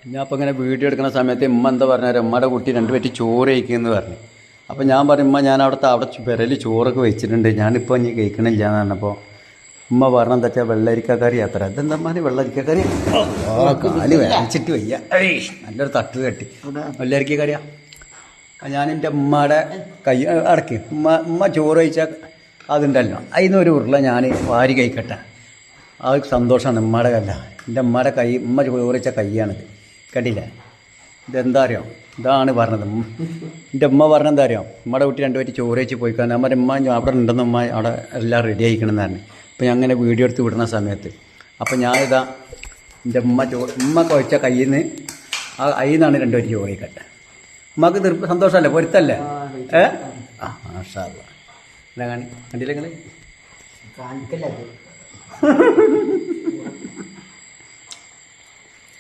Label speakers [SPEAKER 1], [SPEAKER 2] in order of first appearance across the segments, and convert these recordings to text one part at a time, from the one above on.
[SPEAKER 1] ഞാൻ അപ്പോൾ ഇങ്ങനെ വീഡിയോ എടുക്കുന്ന സമയത്ത് ഉമ്മ എന്താ പറഞ്ഞാൽ ഉമ്മയുടെ കുട്ടി 2 പേര് ചോറ് കഴിക്കുമെന്ന് പറഞ്ഞു. അപ്പോൾ ഞാൻ പറഞ്ഞു ഉമ്മ ഞാൻ അവിടെ വിരൽ ചോറൊക്കെ വെച്ചിട്ടുണ്ട്, ഞാനിപ്പോൾ ഇനി കഴിക്കണില്ല എന്ന് പറഞ്ഞപ്പോൾ ഉമ്മ പറഞ്ഞ എന്താ വെച്ചാൽ വെള്ളരിക്ക കറി അത്ര. ഇതെന്താ വെള്ളരിക്ക കറി കാല് വേവിച്ചിട്ട് വയ്യ, നല്ലൊരു തട്ട് കെട്ടി വെള്ളരിക്ക കറിയാ. ഞാൻ എൻ്റെ ഉമ്മയുടെ കൈ അടക്കി ഉമ്മ ചോറ് കഴിച്ചാൽ അതുണ്ടല്ലോ അതിൽ ഒരു ഉരുള ഞാൻ വാരി കഴിക്കട്ടെ. അത് സന്തോഷമാണ്. ഉമ്മയുടെ കല്ല എൻ്റെ ഉമ്മയുടെ കൈ, ഉമ്മ ചോറ് കഴിച്ച കൈയാണിത്, കണ്ടില്ലേ? ഇതെന്താ അറിയാം, ഇതാണ് പറഞ്ഞത്. എൻ്റെ ഉമ്മ പറഞ്ഞത് എന്താ അറിയാം, ഉമ്മയുടെ കുട്ടി 2 പേര് ചോറ് കഴിച്ച് പോയിക്കാൻ. ഞാൻ പറഞ്ഞ ഉമ്മ അവിടെ ഉണ്ടെന്ന്, ഉമ്മ അവിടെ എല്ലാം റെഡി ആയിക്കണമെന്ന് പറഞ്ഞു. അപ്പോൾ ഞാൻ അങ്ങനെ വീഡിയോ എടുത്ത് വിടുന്ന സമയത്ത് അപ്പോൾ ഞാനിതാ എൻ്റെ ഉമ്മ കുഴച്ച കയ്യിൽ നിന്ന് അതിൽ നിന്നാണ് 2 പേര് ചോറ് കഴിക്കട്ടെ. ഉമ്മക്ക് സന്തോഷമല്ലേ, പൊരുത്തല്ലേ? ആ മാഷാ അല്ലാഹ്. എന്നാ കണ്ടില്ലേ നിങ്ങൾ?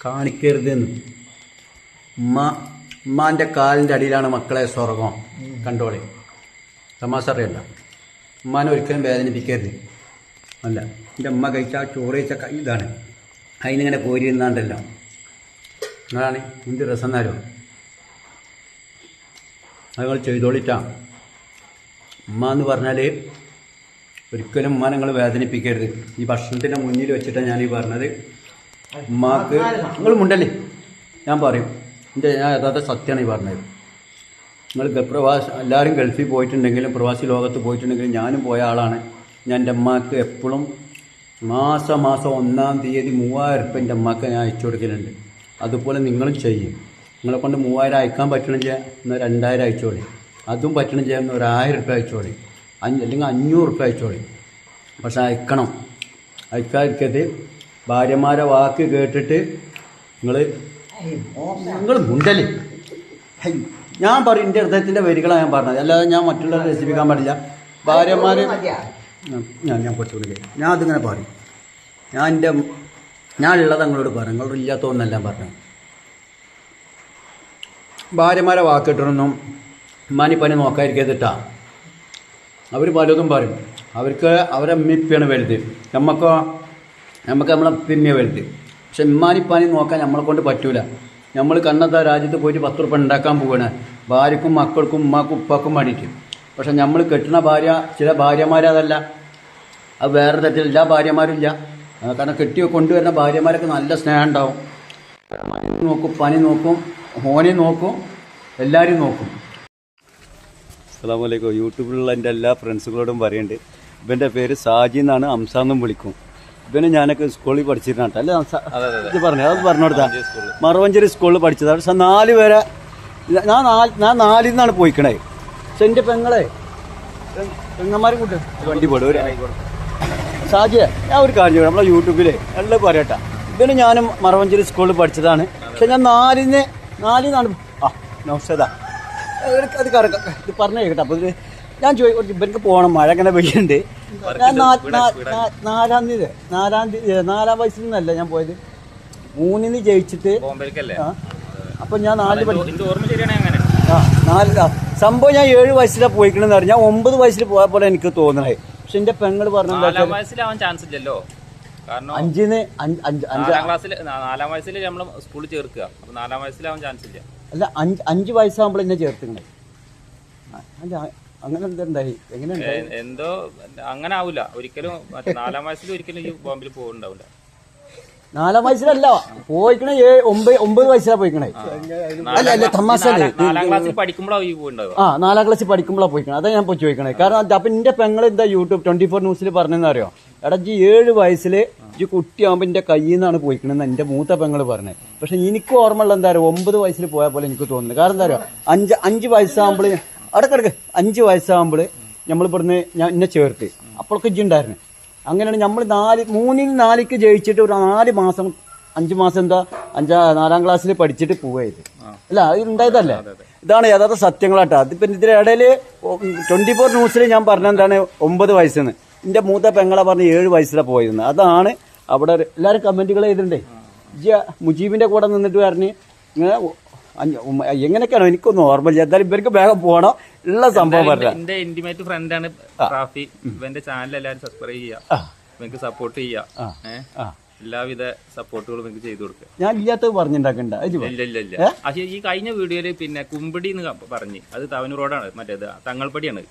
[SPEAKER 1] കാണിക്കരുതെന്ന്. ഉമ്മാൻ്റെ കാലിൻ്റെ അടിയിലാണ് മക്കളെ സ്വർഗം, കണ്ടോളി. തമാശ അറിയല്ല. ഉമ്മാനെ ഒരിക്കലും വേദനിപ്പിക്കരുത്. അല്ല, എൻ്റെ ഉമ്മ കഴിച്ച ചോറ് കഴിച്ച ഇതാണ്, അതിനിങ്ങനെ കോരി നിന്നാണ്ടല്ലോ. അതാണ് എന്ത് രസം എന്നാലോ. അതുങ്ങൾ ചെയ്തോളിട്ടാ. ഉമ്മ എന്ന് പറഞ്ഞാൽ ഒരിക്കലും ഉമ്മ നിങ്ങൾ വേദനിപ്പിക്കരുത്. ഈ ഭക്ഷണത്തിൻ്റെ മുന്നിൽ വെച്ചിട്ടാണ് ഞാൻ ഈ പറഞ്ഞത്. ഉമ്മാക്ക് നിങ്ങൾ മുണ്ടല്ലേ, ഞാൻ പറയും, ഞാൻ യഥാർത്ഥ സത്യമാണ് ഈ പറഞ്ഞത്. നിങ്ങൾ എല്ലാവരും ഗൾഫിൽ പോയിട്ടുണ്ടെങ്കിലും പ്രവാസി ലോകത്ത് പോയിട്ടുണ്ടെങ്കിലും ഞാനും പോയ ആളാണ്. ഞാൻ എൻ്റെ അമ്മക്ക് എപ്പോഴും മാസം 1-ാം തീയതി 3000 ഉറുപ്പ്യ എൻ്റെ അമ്മക്ക് ഞാൻ അയച്ചു കൊടുക്കലുണ്ട്. അതുപോലെ നിങ്ങളും ചെയ്യും. നിങ്ങളെ കൊണ്ട് 3000 അയക്കാൻ പറ്റണം ചെയ്യാൻ എന്നാൽ 2000 അയച്ചോളി. അതും പറ്റണം ചെയ്യാൻ 1000 ഉറുപ്പ്യ അയച്ചോളി, അല്ലെങ്കിൽ 500 ഉറുപ്പ്യ അയച്ചോളി. പക്ഷെ അയക്കണം, അയക്കാതിരിക്കരുത്. ഭാര്യമാരെ വാക്ക് കേട്ടിട്ട് നിങ്ങൾ മുണ്ടല്. ഞാൻ പറയും, എൻ്റെ ഹൃദയത്തിൻ്റെ വരികളാണ് ഞാൻ പറഞ്ഞത്, അല്ലാതെ ഞാൻ മറ്റുള്ളവരെ രസിപ്പിക്കാൻ പാടില്ല. ഭാര്യമാർ ഞാൻ കുറച്ചുകൂടി ഞാൻ അതിങ്ങനെ പറയും. ഞാൻ ഉള്ളത് നിങ്ങളോട് പറയും, നിങ്ങളോട് ഇല്ലാത്തതൊന്നല്ല പറഞ്ഞത്. ഭാര്യമാരെ വാക്കിട്ടൊന്നും ഉമ്മാനിപ്പനി നോക്കാതിരിക്കരുതിട്ടാ. അവർ പലതും പറയും. അവർക്ക് അവരെ അമ്മിപ്പിയാണ് വലുത്, നമുക്ക് നമ്മളെ പിന്നെയാണ് വലുത്. പക്ഷെ ഉമ്മാനിപ്പാനി നോക്കാൻ നമ്മളെ കൊണ്ട് പറ്റൂല. നമ്മൾ കണ്ണത്ത രാജ്യത്ത് പോയിട്ട് 10 ഉറുപ്പ്യ ഉണ്ടാക്കാൻ പോവുകയാണ്, ഭാര്യക്കും മക്കൾക്കും ഉമ്മാക്കും ഉപ്പാക്കും വേണ്ടിയിട്ട്. പക്ഷെ നമ്മൾ കെട്ടുന്ന ഭാര്യ, ചില ഭാര്യമാരതല്ല, അത് വേറെ തരത്തിൽ എല്ലാ ഭാര്യമാരും ഇല്ല. കാരണം കെട്ടി കൊണ്ടുവരുന്ന ഭാര്യമാരൊക്കെ നല്ല സ്നേഹം ഉണ്ടാവും. നോക്കും, പനി നോക്കും, ഹോനെ നോക്കും, എല്ലാവരും നോക്കും. അസ്സലാമു അലൈക്കും. യൂട്യൂബിലുള്ള എൻ്റെ എല്ലാ ഫ്രണ്ട്സുകളോടും പറയുന്നുണ്ട്, ഇവൻ്റെ പേര് സാജി എന്നാണ്, അംസാന്നും വിളിക്കും. ഇവന് ഞാനൊക്കെ സ്കൂളിൽ പഠിച്ചിരുന്നാട്ടോ. അല്ലേ ഇത് പറഞ്ഞു, അത് പറഞ്ഞു കൊടുത്താ. മറവഞ്ചേരി സ്കൂളിൽ പഠിച്ചതാണ്. പക്ഷെ 4 പേരെ ഞാൻ 4ൽ നിന്നാണ് പോയിക്കണേ. പക്ഷെ എൻ്റെ പെങ്ങന്മാരും കൂട്ടി വണ്ടി പോടും. ഒരു സാജിയെ ഞാൻ ഒരു കാര്യം ചെയ്യും, നമ്മളെ യൂട്യൂബിൽ എല്ലാം പറയട്ടാ. ഇവന് ഞാനും മറവഞ്ചേരി സ്കൂളിൽ പഠിച്ചതാണ്. പക്ഷെ ഞാൻ 4ൽ നിന്നാണ് നൗഷദ അത് ഇത് പറഞ്ഞു കേട്ടോ. അപ്പോൾ ഞാൻ ചോദിക്കും, ഇവർക്ക് പോകണം, മഴ ഇങ്ങനെ പെയ്യുന്നുണ്ട്. ഞാൻ 4 വയസ്സിൽ നിന്നല്ല ഞാൻ പോയത്, 3ന് ജയിച്ചിട്ട്. അപ്പം ഞാൻ 4 സംഭവം ഞാൻ 7 വയസ്സിലാണ് പോയിക്കണെന്ന് പറഞ്ഞു. ഞാൻ 9 വയസ്സിൽ പോയ പോലെ എനിക്ക് തോന്നണേ. പക്ഷെ എന്റെ പെങ്ങൾ പറഞ്ഞു
[SPEAKER 2] 4 വയസ്സിലാവാൻ ചാൻസ് ഇല്ലല്ലോ. കാരണം 4 വയസ്സിൽ നമ്മൾ സ്കൂളിൽ ചേർക്കുക. അപ്പൊ 4 വയസ്സിലാവാൻ ചാൻസ് ഇല്ല.
[SPEAKER 1] അല്ല, 5 വയസ്സാകുമ്പോൾ എന്നെ ചേർത്തിക്കണേ. അല്ല, അങ്ങനെ എന്തായി, എങ്ങനെ
[SPEAKER 2] എന്തോ അങ്ങനെ ആവൂല ഒരിക്കലും. 4 വയസ്സിൽ ഒരിക്കലും ഈ ബോംബിൽ പോകുന്നുണ്ടാവില്ല.
[SPEAKER 1] 4 വയസ്സിലല്ല പോയിക്കണേ, 9 വയസ്സിലാ പോയിക്കണേ. അല്ല തമാശ,
[SPEAKER 2] 4ാം ക്ലാസ്സിൽ പഠിക്കുമ്പോഴാണ് ഈ പോയിണ്ടാവുക.
[SPEAKER 1] 4ാം ക്ലാസ്സിൽ പഠിക്കുമ്പോഴാണ് പോയിക്കണേ. അതാ ഞാൻ പോയി ചോദിക്കണേ. കാരണം അപ്പൊ എന്റെ പെങ്ങൾ എന്താ യൂട്യൂബ് 24 ന്യൂസിൽ പറഞ്ഞെന്ന് അറിയോ, എടാ 7 വയസ്സിൽ കുട്ടിയാകുമ്പോ എന്റെ കയ്യിൽ നിന്നാണ് പോയിക്കണെന്ന് എന്റെ മൂത്ത പെങ്ങൾ പറഞ്ഞത്. പക്ഷെ എനിക്ക് ഓർമ്മയുള്ള എന്താ പറയുക, 9 വയസ്സിൽ പോയ പോലെ എനിക്ക് തോന്നുന്നത്. കാരണം എന്താ പറയുക, 5 വയസ്സാകുമ്പോൾ അടക്കിടക്ക് 5 വയസ്സാകുമ്പോൾ നമ്മളിവിടുന്ന് എന്നെ ചേർത്ത്. അപ്പോഴൊക്കെ ഇജ്ജുണ്ടായിരുന്നു. അങ്ങനെയാണ് നമ്മൾ 3ൽ 4ക്ക് ജയിച്ചിട്ട് ഒരു 4 മാസം 5 മാസം എന്താ 4ാം ക്ലാസ്സിൽ പഠിച്ചിട്ട് പോയത്. അല്ല, അത് ഉണ്ടായതല്ലേ. ഇതാണ് യഥാർത്ഥ സത്യങ്ങളാട്ടോ. അതിപ്പം ഇതിനിടയിൽ 24 ന്യൂസിൽ ഞാൻ പറഞ്ഞെന്താണ് 9 വയസ്സെന്ന്. എൻ്റെ മൂത്ത പെങ്ങളെ പറഞ്ഞ് 7 വയസ്സിലാണ് പോയിരുന്നത്. അതാണ് അവിടെ എല്ലാവരും കമൻറ്റുകൾ ചെയ്തിട്ടുണ്ടേ. മുജീബിൻ്റെ കൂടെ നിന്നിട്ട് പറഞ്ഞ് ഇങ്ങനെ എങ്ങനെയൊക്കെയാണോ എനിക്കൊന്നും ഓർമ്മയില്ല. എന്തായാലും ഇവർക്ക് വേഗം പോകണം. ഉള്ള സംഭവം പറഞ്ഞ
[SPEAKER 2] എന്റെ ഇന്റിമേറ്റ് ഫ്രണ്ടാണ് റാഫി. ഇവന്റെ ചാനൽ എല്ലാവരും സബ്സ്ക്രൈബ് ചെയ്യുക, ഇവർക്ക് സപ്പോർട്ട് ചെയ്യുക. എല്ലാവിധ സപ്പോർട്ടുകളും എനിക്ക് ചെയ്തു കൊടുക്കുക.
[SPEAKER 1] ഞാൻ ഇല്ലാത്തത് പറഞ്ഞിട്ടുണ്ടാക്കണ്ട.
[SPEAKER 2] ഇല്ല. പക്ഷേ ഈ കഴിഞ്ഞ വീഡിയോയില് പിന്നെ കുമ്പിടി എന്ന് പറഞ്ഞ് അത് തവനൂർ റോഡാണ്, മറ്റേത് തങ്ങൾപ്പടിയാണ്.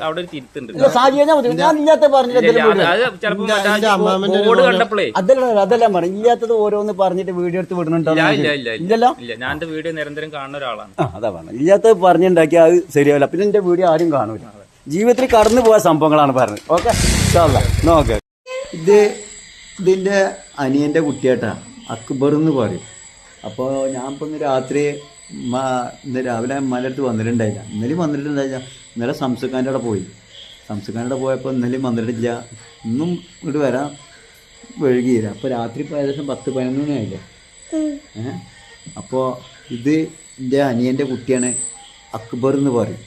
[SPEAKER 2] അവിടെ ഒരു തിരുത്തുണ്ട്. ബോർഡ് കണ്ടപ്പോഴേ
[SPEAKER 1] അതല്ല പറഞ്ഞു ഇല്ലാത്തത് ഓരോന്ന് പറഞ്ഞിട്ട് വീഡിയോ എടുത്ത് വിടുന്നുണ്ടോ?
[SPEAKER 2] ഇല്ലല്ലോ. ഞാൻ എന്റെ വീഡിയോ നിരന്തരം കാണുന്ന ഒരാളാണ്.
[SPEAKER 1] അതാ പറഞ്ഞു ഇല്ലാത്തത് പറഞ്ഞിട്ടുണ്ടാക്കി അത് ശരിയാവില്ല. പിന്നെ എന്റെ വീഡിയോ ആരും കാണൂല. ജീവിതത്തിൽ കടന്നു പോയ സംഭവങ്ങളാണ് പറഞ്ഞത്. ഓക്കെ നോക്കെ. ഇതിന്റെ അനിയന്റെ കുട്ടിയേട്ടാ അക്ബർ എന്ന് പറയും. അപ്പോൾ ഞാൻ ഇപ്പൊ ഇന്ന് രാത്രി ഇന്ന് രാവിലെ അമ്മയുടെ അടുത്ത് വന്നിട്ടുണ്ടായില്ല. ഇന്നലെയും വന്നിട്ടുണ്ടായില്ല. ഇന്നലെ സംസുഖാൻ്റെ അവിടെ പോയി. സംസുഖാൻ്റെ പോയപ്പോൾ ഇന്നലെയും വന്നിട്ടില്ല. ഇന്നും ഇങ്ങോട്ട് വരാൻ വഴുകിയില്ല. അപ്പോൾ രാത്രി ഇപ്പോൾ ഏകദേശം 10-11 മണിയായില്ലേ. അപ്പോൾ ഇത് എൻ്റെ അനിയൻ്റെ കുട്ടിയാണ് അക്ബർ എന്ന് പറയും.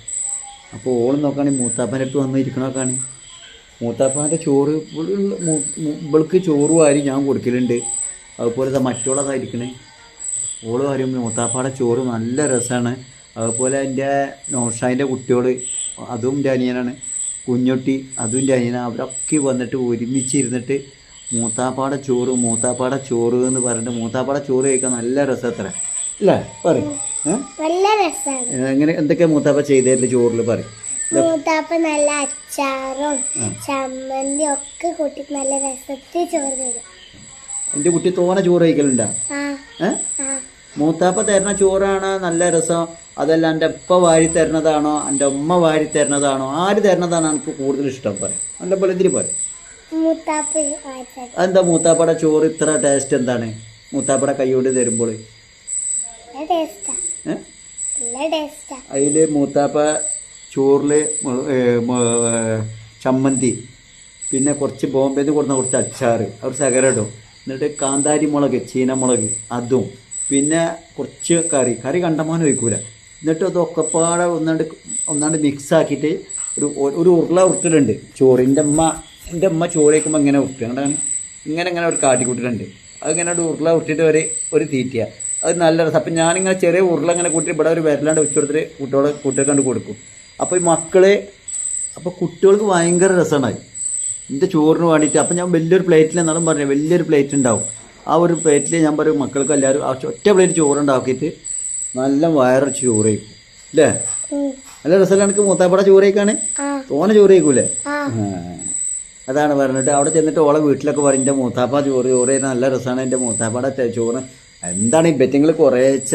[SPEAKER 1] അപ്പോൾ ഓള് നോക്കുകയാണെങ്കിൽ മൂത്താപ്പൻ്റെ അടുത്ത് വന്ന് ഇരിക്കണമൊക്കെയാണ്. മൂത്താപ്പാൻ്റെ ചോറ് ഇവൾക്ക് ചോറ് വാരി ഞാൻ കൊടുക്കലുണ്ട്. അതുപോലെ മറ്റോളതാ ഇരിക്കണേ. ഓള് വരും മൂത്താപ്പാടെ ചോറ് നല്ല രസമാണ്. അതുപോലെ എൻ്റെ നോഷായിൻ്റെ കുട്ടികൾ അതും എൻ്റെ അനിയനാണ്. കുഞ്ഞൊട്ടി അതും എൻ്റെ അനിയനാണ്. അവരൊക്കെ വന്നിട്ട് ഒരുമിച്ചിരുന്നിട്ട് മൂത്താപ്പാടെ ചോറ് എന്ന് പറഞ്ഞിട്ട് മൂത്താപ്പാടെ ചോറ് കഴിക്കാൻ നല്ല രസത്ര അല്ലേ പറയും. എങ്ങനെ എന്തൊക്കെയാ മൂത്താപ്പ ചെയ്തേരില്ല ചോറിൽ പറയും.
[SPEAKER 3] മൂത്താപ്പ നല്ല അച്ചാറും ചമ്മന്തി ഒക്കെ കൂട്ടി നല്ല രസത്തിൽ ചോറ് തരും.
[SPEAKER 1] എൻ്റെ കുട്ടി തോനെ ചോറ് കഴിക്കലുണ്ടാ? മൂത്താപ്പ തരുന്ന ചോറാണ് നല്ല രസം, അതല്ല എൻ്റെ അപ്പ വാരി തരുന്നതാണോ എൻ്റെ ഉമ്മ വാരി തരുന്നതാണോ ആര് തരുന്നതാണ് എനിക്ക് കൂടുതൽ ഇഷ്ടം? പറയാം നല്ല പോലെ ഇതിരി പറയാം. എന്താ മൂത്താപ്പയുടെ ചോറ് ഇത്ര ടേസ്റ്റ്? എന്താണ് മൂത്താപ്പയുടെ കൈകൊണ്ട് തരുമ്പോൾ? അതില് മൂത്താപ്പ ചോറില് ചമ്മന്തി, പിന്നെ കുറച്ച് ബോംബെന്ന് കൊടുക്കുന്ന കുറച്ച് അച്ചാറ്, അവർ സകരടും, എന്നിട്ട് കാന്താരി മുളക് ചീനമുളക് അതും, പിന്നെ കുറച്ച് കറി കണ്ടമാനം ഒഴിക്കൂല. എന്നിട്ട് അതൊക്കെപ്പാടെ ഒന്നാണ്ട് മിക്സ് ആക്കിയിട്ട് ഒരു ഉരുട്ടലുണ്ട് ചോറ്. എൻ്റെ അമ്മ ചോറ് വയ്ക്കുമ്പോൾ ഇങ്ങനെ ഉരുട്ടുക കണ്ടാണ് ഇങ്ങനെ ഒരു കാട്ടിക്കൂട്ടിലുണ്ട്. അതിങ്ങനെ ഒരു ഉരുട്ടിയിട്ട് ഒരു തീറ്റയാണ്. അത് നല്ല രസം. അപ്പം ഞാനിങ്ങനെ ചെറിയ ഉരുള ഇങ്ങനെ കൂട്ടിയിട്ട് ഇവിടെ ഒരു വിരലാണ്ട് വെച്ച് കൊടുത്തിട്ട് കുട്ടികൾക്ക് കണ്ട് കൊടുക്കും. അപ്പോൾ ഈ അപ്പോൾ കുട്ടികൾക്ക് ഭയങ്കര രസമാണ് എൻ്റെ ചോറിന് വേണ്ടിയിട്ട്. അപ്പം ഞാൻ വലിയൊരു പ്ലേറ്റിൽ എന്നാലും പറഞ്ഞു വലിയൊരു പ്ലേറ്റ് ഉണ്ടാവും. ആ ഒരു പ്ലേറ്റിൽ ഞാൻ പറയും മക്കൾക്ക് എല്ലാവരും ഒറ്റ പ്ലേറ്റ് ചോറുണ്ടാക്കിയിട്ട് നല്ല വയറച്ച് ചോറ് കഴിക്കും അല്ലേ? നല്ല രസമല്ല എനിക്ക് മൂത്താപ്പട ചോറ് കഴിക്കാണ്. തോനെ ചോറ് കഴിക്കൂലേ? അതാണ് പറഞ്ഞിട്ട് അവിടെ ചെന്നിട്ട് ഓളെ വീട്ടിലൊക്കെ പറയും എൻ്റെ മൂത്താപ്പ ചോറ് കഴിക്കാൻ നല്ല രസമാണ്, എൻ്റെ മൂത്താപ്പട ചോറ്. എന്താണ് ഈ ബെറ്റിങ്ങൾ കുറേച്ച